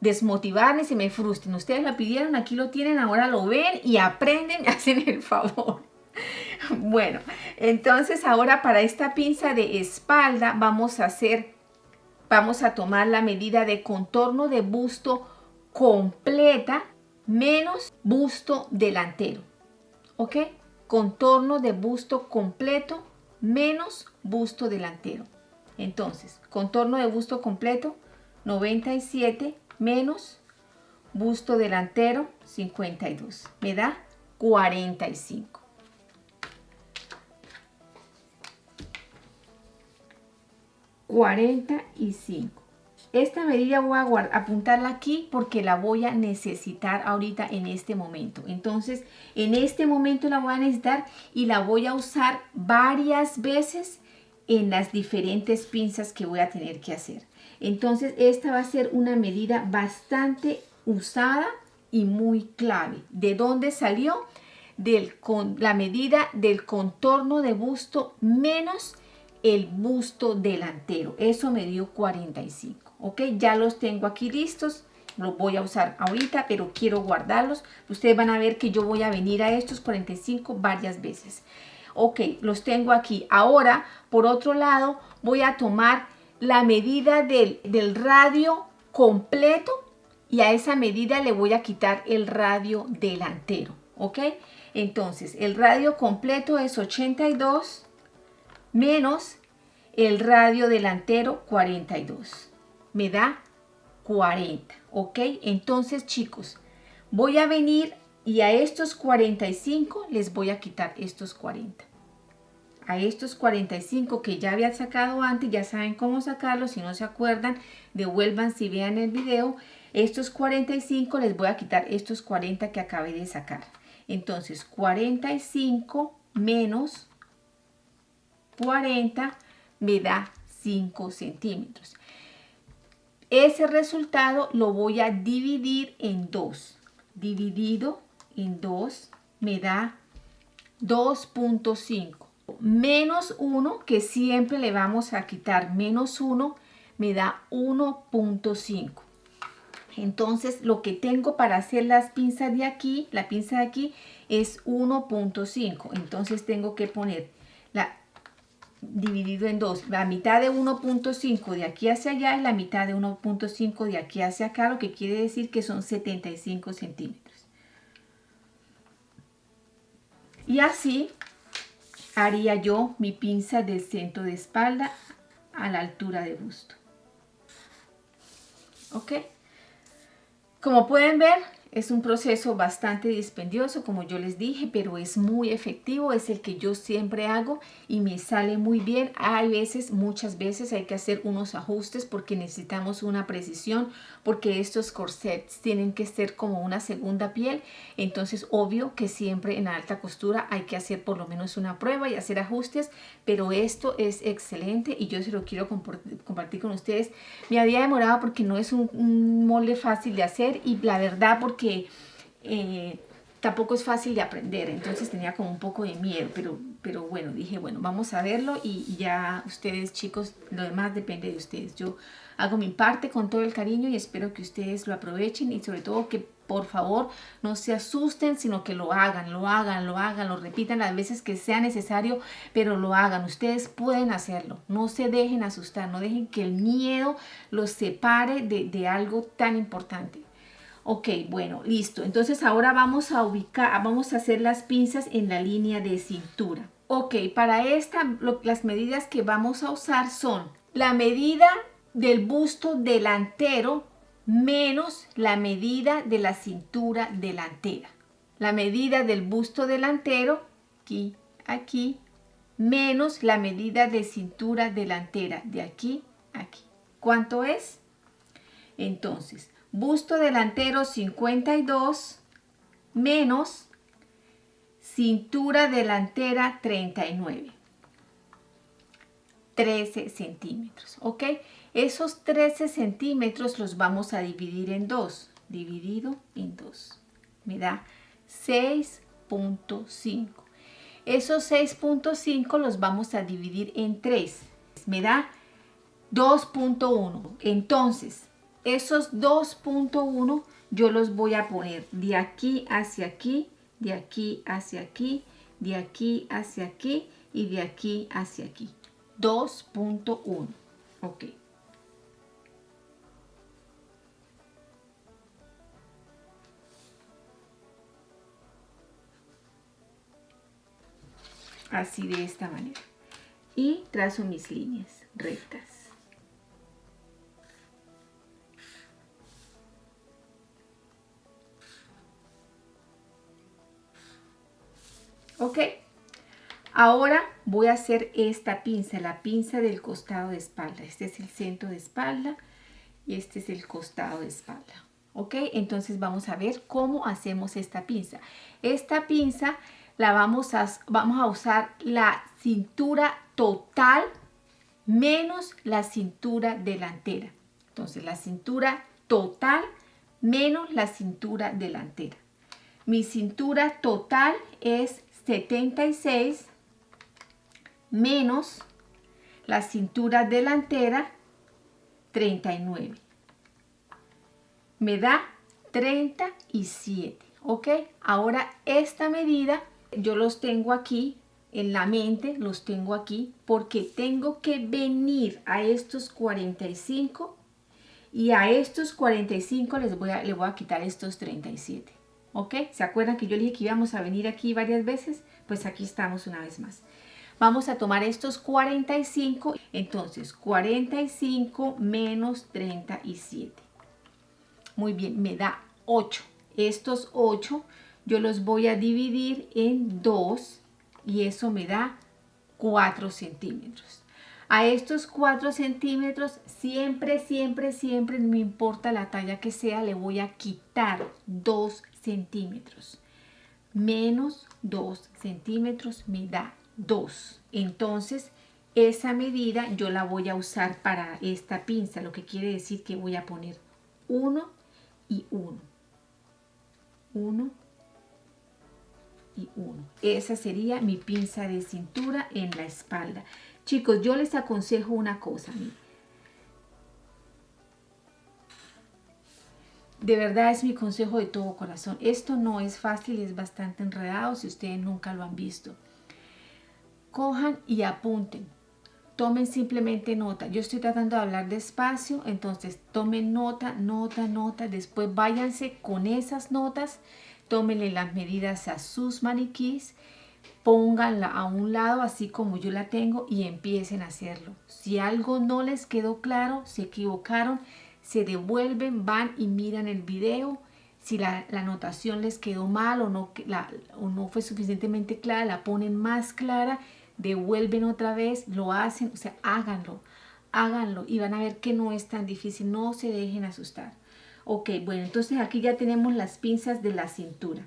desmotivar ni se me frustren. Ustedes la pidieron, aquí lo tienen, ahora lo ven y aprenden, hacen el favor. Bueno, entonces ahora para esta pinza de espalda vamos a tomar la medida de contorno de busto completa menos busto delantero, ¿ok? Contorno de busto completo menos busto delantero. Entonces, contorno de busto completo, 97 menos busto delantero, 52. Me da 45. 45. Esta medida voy a apuntarla aquí porque la voy a necesitar ahorita en este momento. Entonces, en este momento la voy a necesitar y la voy a usar varias veces en las diferentes pinzas que voy a tener que hacer. Entonces, esta va a ser una medida bastante usada y muy clave. ¿De dónde salió? Con la medida del contorno de busto menos el busto delantero. Eso me dio 45. Ok, ya los tengo aquí listos. Los voy a usar ahorita, pero quiero guardarlos. Ustedes van a ver que yo voy a venir a estos 45 varias veces. Ok, los tengo aquí. Ahora, por otro lado, voy a tomar la medida del radio completo y a esa medida le voy a quitar el radio delantero. Ok, entonces el radio completo es 82 menos el radio delantero 42. Me da 40. Ok, entonces chicos, voy a venir y a estos 45 les voy a quitar estos 40. A estos 45 que ya había sacado antes, ya saben cómo sacarlos. Si no se acuerdan, devuelvan si vean el video. Estos 45 les voy a quitar estos 40 que acabé de sacar. Entonces 45 menos 40 me da 5 centímetros. Ese resultado lo voy a dividir en 2. Dividido en 2 me da 2.5. Menos 1, que siempre le vamos a quitar menos 1, me da 1.5. Entonces lo que tengo para hacer las pinzas de aquí, la pinza de aquí es 1.5. Entonces tengo que poner dividido en 2. La mitad de 1.5 de aquí hacia allá y la mitad de 1.5 de aquí hacia acá, lo que quiere decir que son 75 centímetros. Y así haría yo mi pinza del centro de espalda a la altura de busto. ¿Ok? Como pueden ver, es un proceso bastante dispendioso, como yo les dije, pero es muy efectivo, es el que yo siempre hago y me sale muy bien. Hay veces, muchas veces hay que hacer unos ajustes porque necesitamos una precisión, porque estos corsets tienen que ser como una segunda piel. Entonces, obvio que siempre en alta costura hay que hacer por lo menos una prueba y hacer ajustes, pero esto es excelente y yo se lo quiero compartir con ustedes. Me había demorado porque no es un molde fácil de hacer y la verdad porque tampoco es fácil de aprender, entonces tenía como un poco de miedo, pero bueno, dije, bueno, vamos a verlo y ya ustedes chicos, lo demás depende de ustedes. Yo hago mi parte con todo el cariño y espero que ustedes lo aprovechen y sobre todo que por favor no se asusten, sino que lo hagan, lo repitan las veces que sea necesario, pero lo hagan. Ustedes pueden hacerlo, no se dejen asustar, no dejen que el miedo los separe de algo tan importante. Ok, bueno, listo. Entonces ahora vamos a vamos a hacer las pinzas en la línea de cintura. Ok, para las medidas que vamos a usar son la medida del busto delantero menos la medida de la cintura delantera. La medida del busto delantero, aquí, aquí, menos la medida de cintura delantera, de aquí, aquí. ¿Cuánto es? Entonces, busto delantero 52 menos cintura delantera 39. 13 centímetros, ¿ok? Esos 13 centímetros los vamos a dividir en 2. Dividido en 2. Me da 6.5. Esos 6.5 los vamos a dividir en 3. Me da 2.1. Entonces, esos 2.1 yo los voy a poner de aquí hacia aquí, de aquí hacia aquí, de aquí hacia aquí y de aquí hacia aquí. 2.1. Ok. así de esta manera. Y trazo mis líneas rectas. Ok, ahora voy a hacer esta pinza, la pinza del costado de espalda. Este es el centro de espalda y este es el costado de espalda. Ok, entonces vamos a ver cómo hacemos esta pinza. Esta pinza la vamos a usar la cintura total menos la cintura delantera. Entonces la cintura total menos la cintura delantera. Mi cintura total es 76 menos la cintura delantera 39. Me da 37, ¿ok? Ahora esta medida yo los tengo aquí en la mente, los tengo aquí porque tengo que venir a estos 45 y a estos 45 le voy a quitar estos 37. ¿Ok? ¿Se acuerdan que yo les dije que íbamos a venir aquí varias veces? Pues aquí estamos una vez más. Vamos a tomar estos 45. Entonces, 45 menos 37. Muy bien, me da 8. Estos 8 yo los voy a dividir en 2 y eso me da 4 centímetros. A estos 4 centímetros, siempre, no importa la talla que sea, le voy a quitar 2 centímetros. Menos 2 centímetros me da 2. Entonces, esa medida yo la voy a usar para esta pinza, lo que quiere decir que voy a poner 1 y 1. 1 y 1. Esa sería mi pinza de cintura en la espalda. Chicos, yo les aconsejo una cosa. De verdad es mi consejo de todo corazón. Esto no es fácil, es bastante enredado si ustedes nunca lo han visto. Cojan y apunten. Tomen simplemente nota. Yo estoy tratando de hablar despacio, entonces tomen nota, nota, nota. Después váyanse con esas notas, tómenle las medidas a sus maniquís, pónganla a un lado así como yo la tengo y empiecen a hacerlo. Si algo no les quedó claro, se equivocaron, se devuelven, van y miran el video. Si la anotación les quedó mal o no fue suficientemente clara, la ponen más clara, devuelven otra vez, lo hacen, o sea, háganlo y van a ver que no es tan difícil, no se dejen asustar. Ok, bueno, entonces aquí ya tenemos las pinzas de la cintura.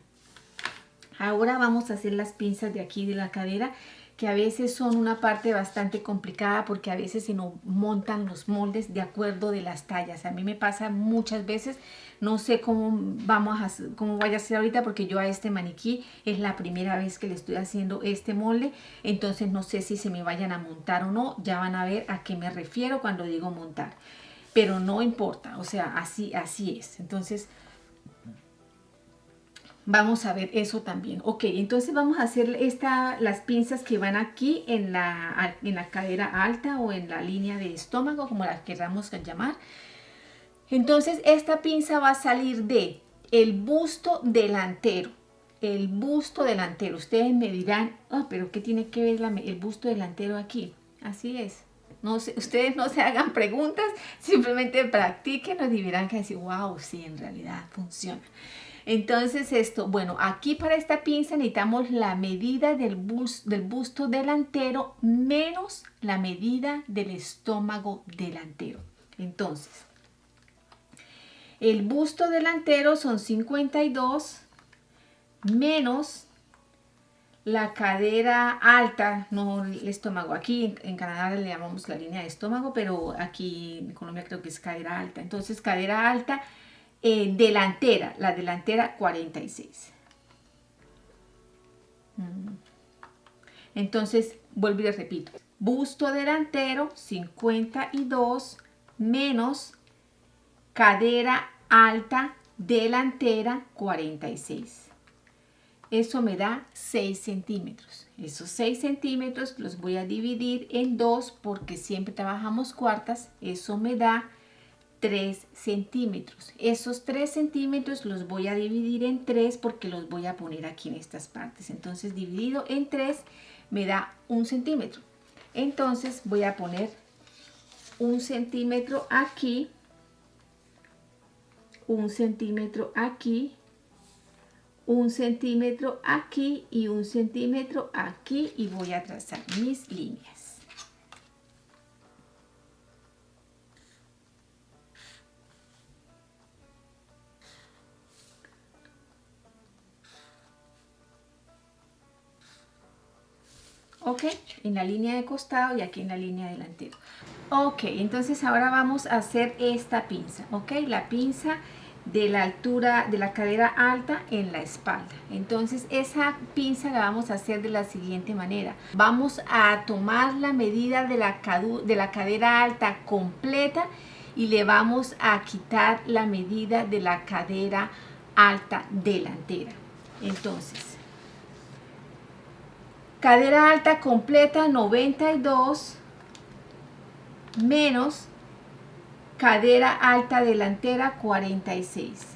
Ahora vamos a hacer las pinzas de aquí de la cadera, que a veces son una parte bastante complicada porque a veces se nos montan los moldes de acuerdo de las tallas. A mí me pasa muchas veces, no sé cómo vaya a ser ahorita porque yo a este maniquí es la primera vez que le estoy haciendo este molde, entonces no sé si se me vayan a montar o no, ya van a ver a qué me refiero cuando digo montar. Pero no importa, o sea, así es. Entonces vamos a ver eso también. Ok, entonces vamos a hacer las pinzas que van aquí en la cadera alta o en la línea de estómago, como las queramos llamar. Entonces esta pinza va a salir de el busto delantero. El busto delantero. Ustedes me dirán, pero ¿qué tiene que ver el busto delantero aquí? Así es. No sé, ustedes no se hagan preguntas, simplemente practiquen y verán que decir, wow, sí, en realidad funciona. Entonces bueno, aquí para esta pinza necesitamos la medida del busto delantero menos la medida del estómago delantero. Entonces, el busto delantero son 52 menos la cadera alta, no el estómago. Aquí en Canadá le llamamos la línea de estómago, pero aquí en Colombia creo que es cadera alta. Entonces, cadera alta delantera, la delantera 46. Entonces, vuelvo y les repito. Busto delantero 52 menos cadera alta delantera 46. Eso me da 6 centímetros. Esos 6 centímetros los voy a dividir en 2 porque siempre trabajamos cuartas. Eso me da 3 centímetros. Esos 3 centímetros los voy a dividir en 3 porque los voy a poner aquí en estas partes. Entonces, dividido en 3 me da 1 centímetro. Entonces voy a poner 1 centímetro aquí, 1 centímetro aquí, 1 centímetro aquí y 1 centímetro aquí, y voy a trazar mis líneas. Ok, en la línea de costado y aquí en la línea delantera. Ok, entonces ahora vamos a hacer esta pinza, ok, la pinza de la altura de la cadera alta en la espalda. Entonces esa pinza la vamos a hacer de la siguiente manera. Vamos a tomar la medida de la cadera alta completa y le vamos a quitar la medida de la cadera alta delantera. Entonces, cadera alta completa 92 menos cadera alta delantera 46.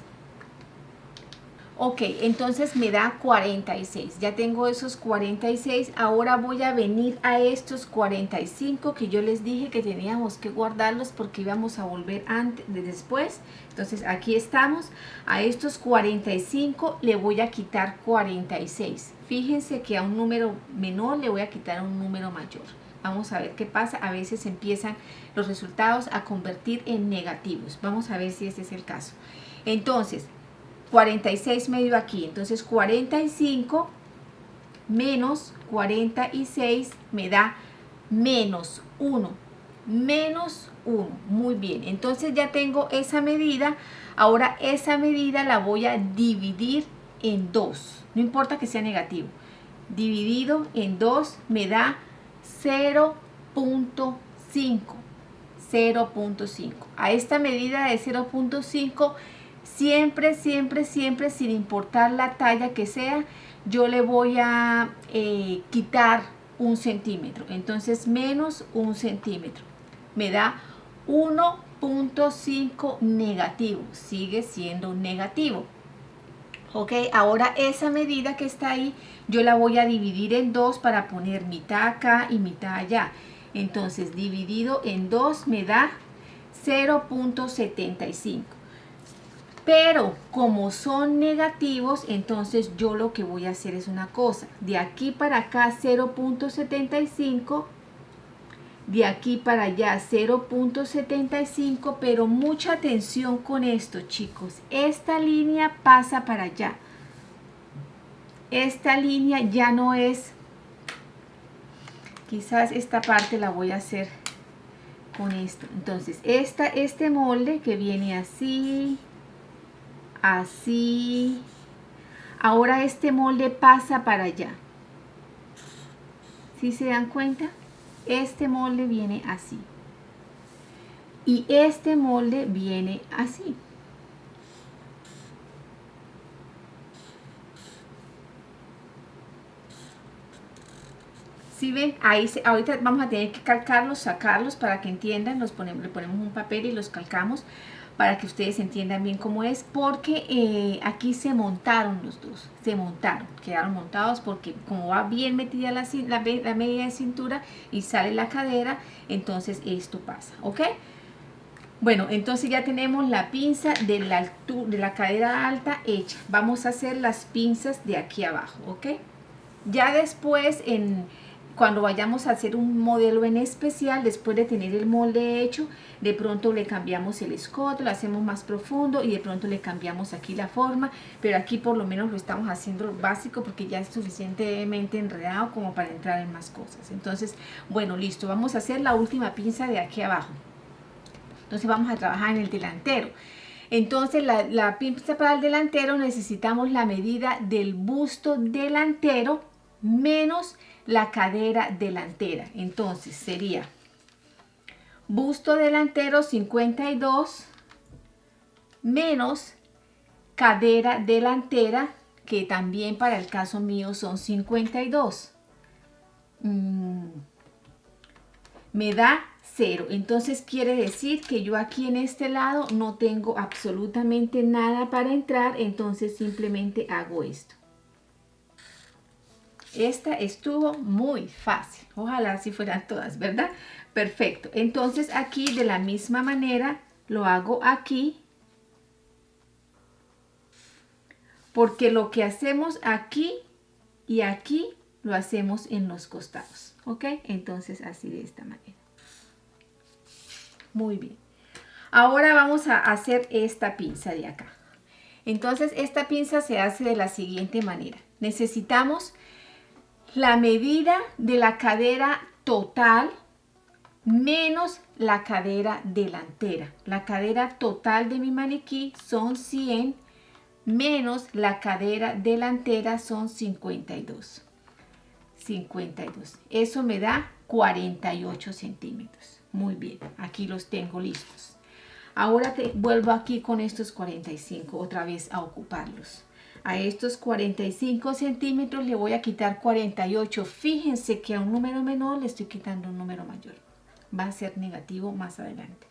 Ok, entonces me da 46. Ya tengo esos 46. Ahora voy a venir a estos 45 que yo les dije que teníamos que guardarlos porque íbamos a volver antes, después. Entonces aquí estamos. A estos 45 le voy a quitar 46. Fíjense que a un número menor le voy a quitar un número mayor. Vamos a ver qué pasa. A veces empiezan los resultados a convertir en negativos. Vamos a ver si este es el caso. Entonces, 46 medio aquí. Entonces, 45 menos 46 me da menos 1. Menos 1. Muy bien. Entonces, ya tengo esa medida. Ahora, esa medida la voy a dividir en 2. No importa que sea negativo. Dividido en 2 me da 0.5. 0.5. A esta medida de 0.5, siempre, siempre, siempre, sin importar la talla que sea, yo le voy a quitar 1 centímetro. Entonces, menos 1 centímetro. Me da 1.5 negativo. Sigue siendo negativo. Ok, ahora esa medida que está ahí, yo la voy a dividir en 2 para poner mitad acá y mitad allá. Entonces, dividido en 2 me da 0.75. Pero como son negativos, entonces yo lo que voy a hacer es una cosa. De aquí para acá 0.75. De aquí para allá 0.75, pero mucha atención con esto, chicos. Esta línea pasa para allá. Esta línea ya no es... Quizás esta parte la voy a hacer con esto. Entonces, este molde que viene así, así. Ahora este molde pasa para allá. ¿Sí se dan cuenta? Este molde viene así. Y este molde viene así. ¿Sí ven? Ahí ahorita vamos a tener que calcarlos, sacarlos para que entiendan. Le ponemos un papel y los calcamos para que ustedes entiendan bien cómo es. Porque aquí se montaron los dos. Se montaron, quedaron montados porque como va bien metida la medida de cintura y sale la cadera, entonces esto pasa, ¿ok? Bueno, entonces ya tenemos la pinza de la cadera alta hecha. Vamos a hacer las pinzas de aquí abajo, ¿ok? Ya después, cuando vayamos a hacer un modelo en especial, después de tener el molde hecho, de pronto le cambiamos el escote, lo hacemos más profundo y de pronto le cambiamos aquí la forma, pero aquí por lo menos lo estamos haciendo lo básico porque ya es suficientemente enredado como para entrar en más cosas. Entonces, bueno, listo, vamos a hacer la última pinza de aquí abajo. Entonces vamos a trabajar en el delantero. Entonces la pinza para el delantero necesitamos la medida del busto delantero menos la cadera delantera. Entonces sería busto delantero 52 menos cadera delantera, que también para el caso mío son 52. Me da 0. Entonces quiere decir que yo aquí en este lado no tengo absolutamente nada para entrar. Entonces simplemente hago esto. Esta estuvo muy fácil. Ojalá así fueran todas, ¿verdad? Perfecto. Entonces aquí de la misma manera lo hago aquí. Porque lo que hacemos aquí y aquí lo hacemos en los costados. ¿Ok? Entonces así de esta manera. Muy bien. Ahora vamos a hacer esta pinza de acá. Entonces esta pinza se hace de la siguiente manera. Necesitamos la medida de la cadera total menos la cadera delantera. La cadera total de mi maniquí son 100 menos la cadera delantera son 52. 52. Eso me da 48 centímetros. Muy bien, aquí los tengo listos. Ahora vuelvo aquí con estos 45 otra vez a ocuparlos. A estos 45 centímetros le voy a quitar 48. Fíjense que a un número menor le estoy quitando un número mayor. Va a ser negativo más adelante.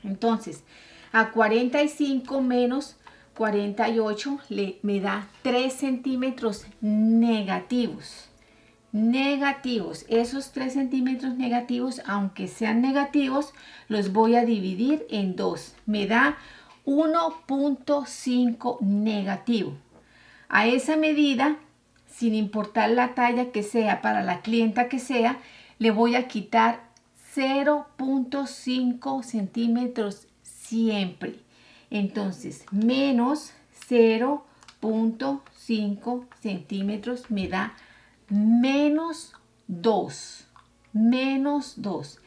Entonces, a 45 menos 48 me da 3 centímetros negativos. Negativos. Esos 3 centímetros negativos, aunque sean negativos, los voy a dividir en 2. Me da 1.5 negativo. A esa medida, sin importar la talla que sea, para la clienta que sea, le voy a quitar 0.5 centímetros siempre. Entonces, menos 0.5 centímetros me da menos 2. Menos 2.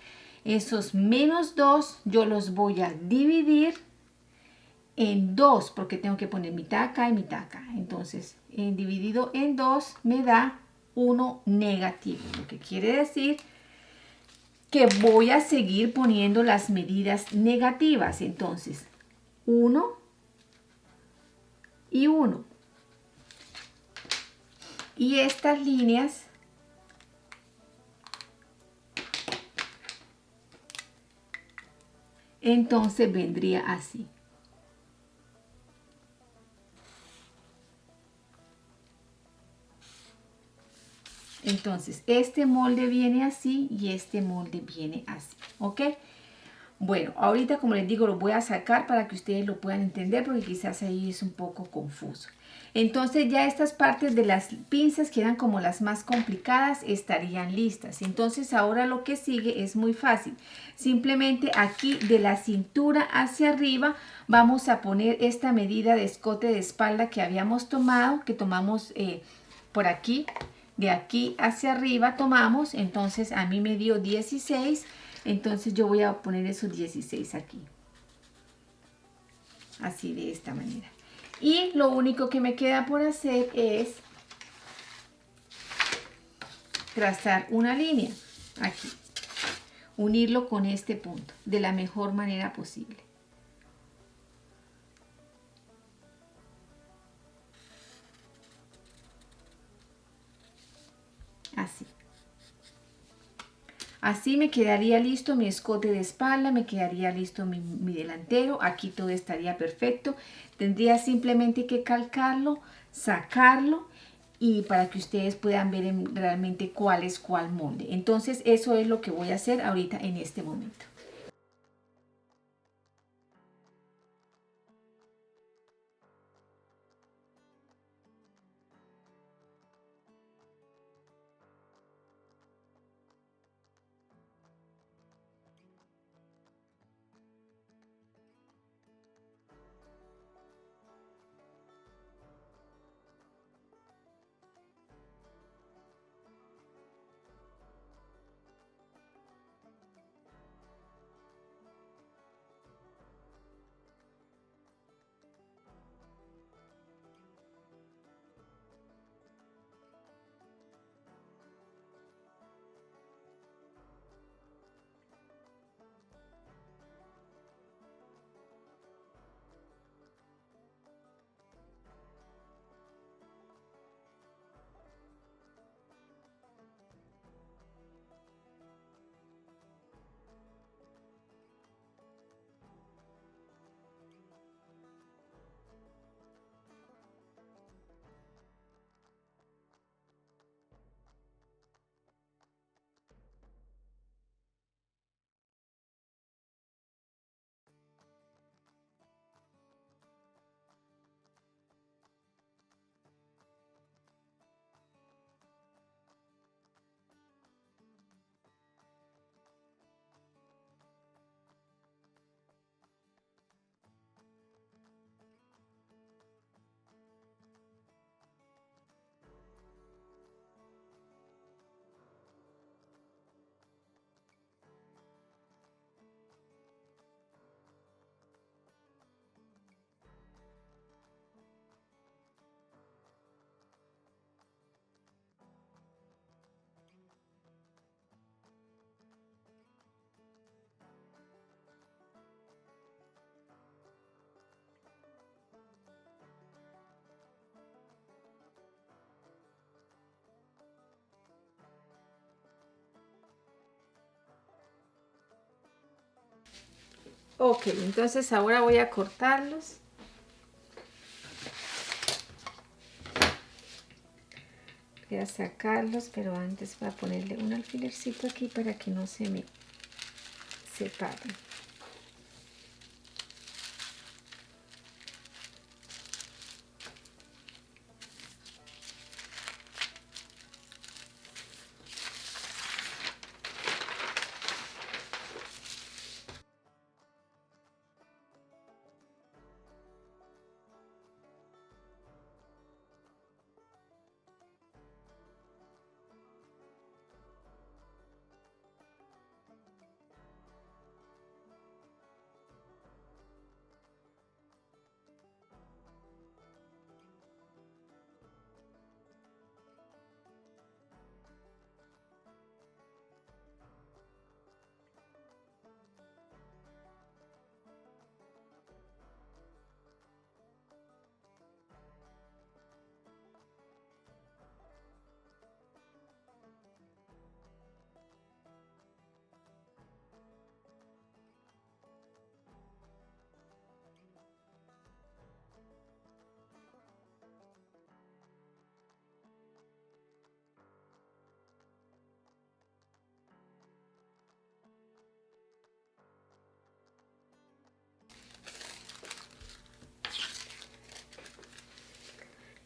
Esos menos 2 yo los voy a dividir en 2 porque tengo que poner mitad acá y mitad acá. Entonces, dividido en 2 me da 1 negativo. Lo que quiere decir que voy a seguir poniendo las medidas negativas. Entonces, 1 y 1. Y estas líneas entonces vendría así. Entonces, este molde viene así y este molde viene así, ¿ok? Bueno, ahorita como les digo, lo voy a sacar para que ustedes lo puedan entender porque quizás ahí es un poco confuso. Entonces ya estas partes de las pinzas que eran como las más complicadas estarían listas. Entonces ahora lo que sigue es muy fácil. Simplemente aquí de la cintura hacia arriba vamos a poner esta medida de escote de espalda que habíamos tomado, que tomamos por aquí. De aquí hacia arriba tomamos, entonces a mí me dio 16, entonces yo voy a poner esos 16 aquí. Así de esta manera. Y lo único que me queda por hacer es trazar una línea aquí. Unirlo con este punto de la mejor manera posible. Así. Así me quedaría listo mi escote de espalda, me quedaría listo mi delantero. Aquí todo estaría perfecto. Tendría simplemente que calcarlo, sacarlo y para que ustedes puedan ver realmente cuál es cuál molde. Entonces eso es lo que voy a hacer ahorita en este momento. Ok, entonces ahora voy a cortarlos. Voy a sacarlos, pero antes voy a ponerle un alfilercito aquí para que no se me separen.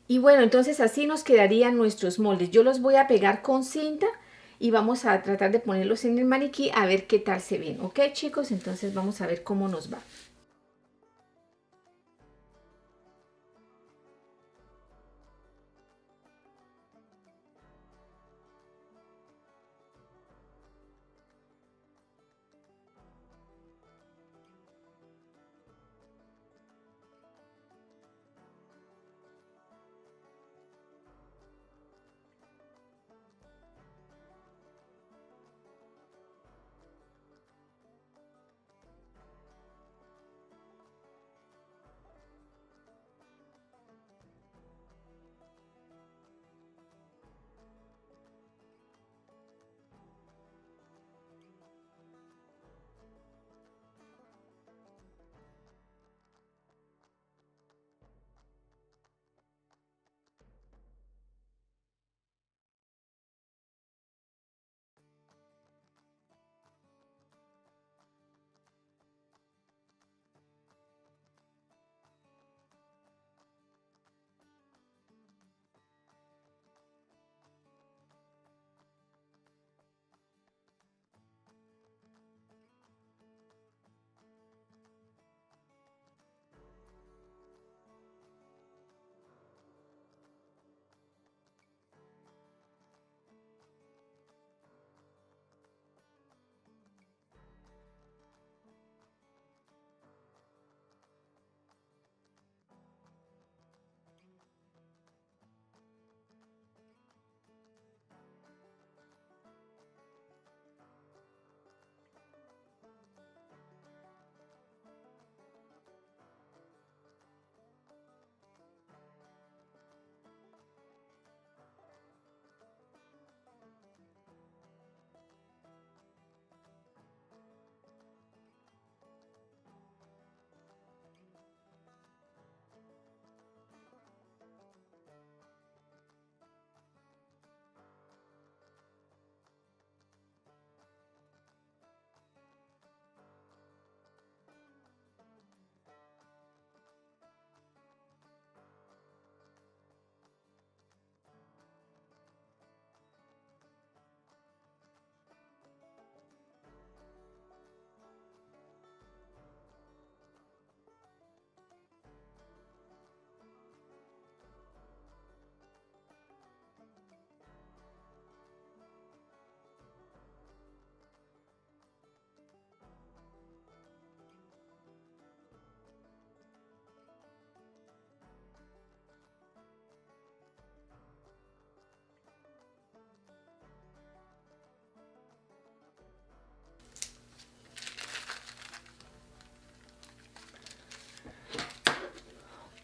Y bueno, entonces así nos quedarían nuestros moldes. Yo los voy a pegar con cinta y vamos a tratar de ponerlos en el maniquí a ver qué tal se ven. ¿Ok, chicos? Entonces vamos a ver cómo nos va.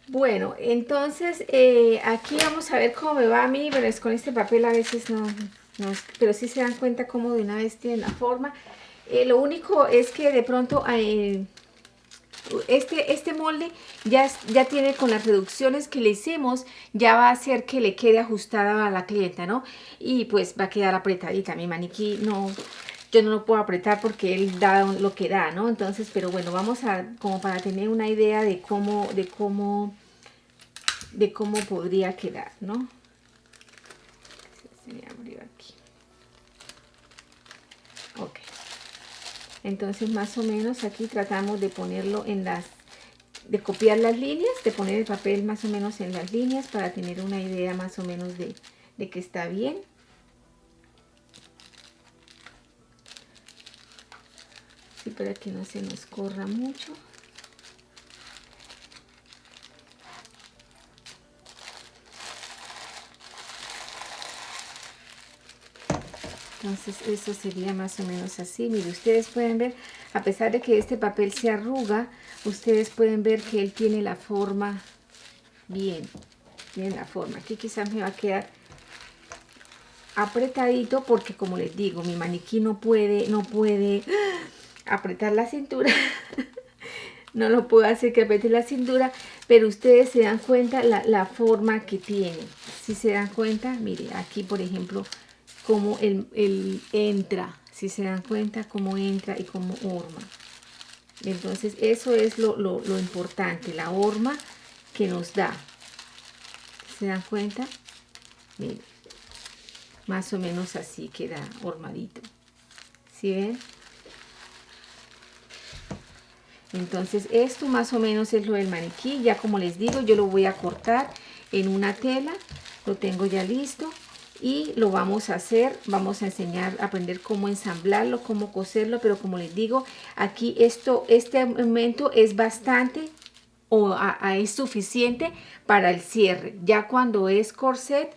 Bueno, entonces aquí vamos a ver cómo me va a mí. Bueno, es con este papel a veces no, pero sí se dan cuenta cómo de una vez tiene la forma. Lo único es que de pronto Este molde ya tiene, con las reducciones que le hicimos, ya va a hacer que le quede ajustada a la clienta, ¿no? Y pues va a quedar apretadita. Mi maniquí no, yo no lo puedo apretar porque él da lo que da, ¿no? Entonces, pero bueno, vamos a, como para tener una idea de cómo podría quedar, ¿no? Se me abrió aquí. Ok. Entonces, más o menos aquí tratamos de ponerlo en de copiar las líneas, de poner el papel más o menos en las líneas para tener una idea más o menos de que está bien. Sí, para que no se nos corra mucho. Entonces eso sería más o menos así. Mire, ustedes pueden ver, a pesar de que este papel se arruga, ustedes pueden ver que él tiene la forma bien, tiene la forma. Aquí quizás me va a quedar apretadito porque, como les digo, mi maniquí no puede apretar la cintura. No lo puedo hacer que apriete la cintura, pero ustedes se dan cuenta la forma que tiene. Si se dan cuenta, mire, aquí por ejemplo, cómo él entra, si se dan cuenta cómo entra y cómo horma. Entonces eso es lo importante, la horma que nos da. ¿Se dan cuenta? Miren, más o menos así queda hormadito. ¿Sí ven? Entonces esto más o menos es lo del maniquí. Ya como les digo, yo lo voy a cortar en una tela. Lo tengo ya listo. Y lo vamos a hacer, vamos a enseñar, a aprender cómo ensamblarlo, cómo coserlo, pero como les digo, aquí este aumento es bastante o es suficiente para el cierre. Ya cuando es corset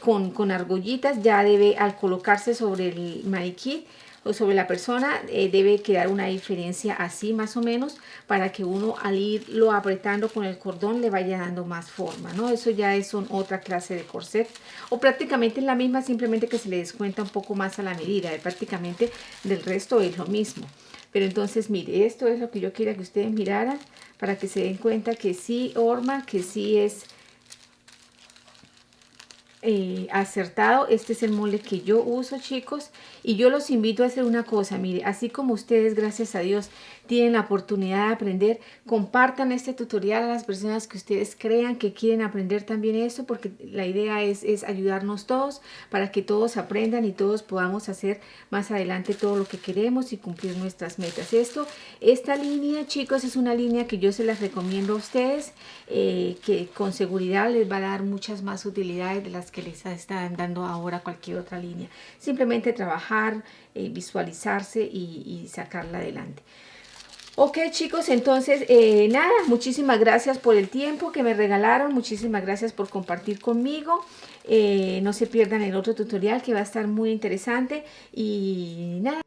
con argollitas, ya debe, al colocarse sobre el maniquí o sobre la persona, debe quedar una diferencia así más o menos, para que uno al irlo apretando con el cordón le vaya dando más forma, ¿no? Eso ya es otra clase de corset, o prácticamente es la misma, simplemente que se le descuenta un poco más a la medida, prácticamente del resto es lo mismo. Pero entonces, mire, esto es lo que yo quería que ustedes miraran, para que se den cuenta que sí horma, que sí es acertado. Este es el molde que yo uso, chicos, y yo los invito a hacer una cosa. Mire, así como ustedes, gracias a Dios, tienen la oportunidad de aprender, compartan este tutorial a las personas que ustedes crean que quieren aprender también esto, porque la idea es ayudarnos todos para que todos aprendan y todos podamos hacer más adelante todo lo que queremos y cumplir nuestras metas. Esta línea, chicos, es una línea que yo se las recomiendo a ustedes, que con seguridad les va a dar muchas más utilidades de las que les están dando ahora cualquier otra línea. Simplemente trabajar, visualizarse y sacarla adelante. Ok, chicos, entonces nada, muchísimas gracias por el tiempo que me regalaron, muchísimas gracias por compartir conmigo. No se pierdan el otro tutorial, que va a estar muy interesante, y nada.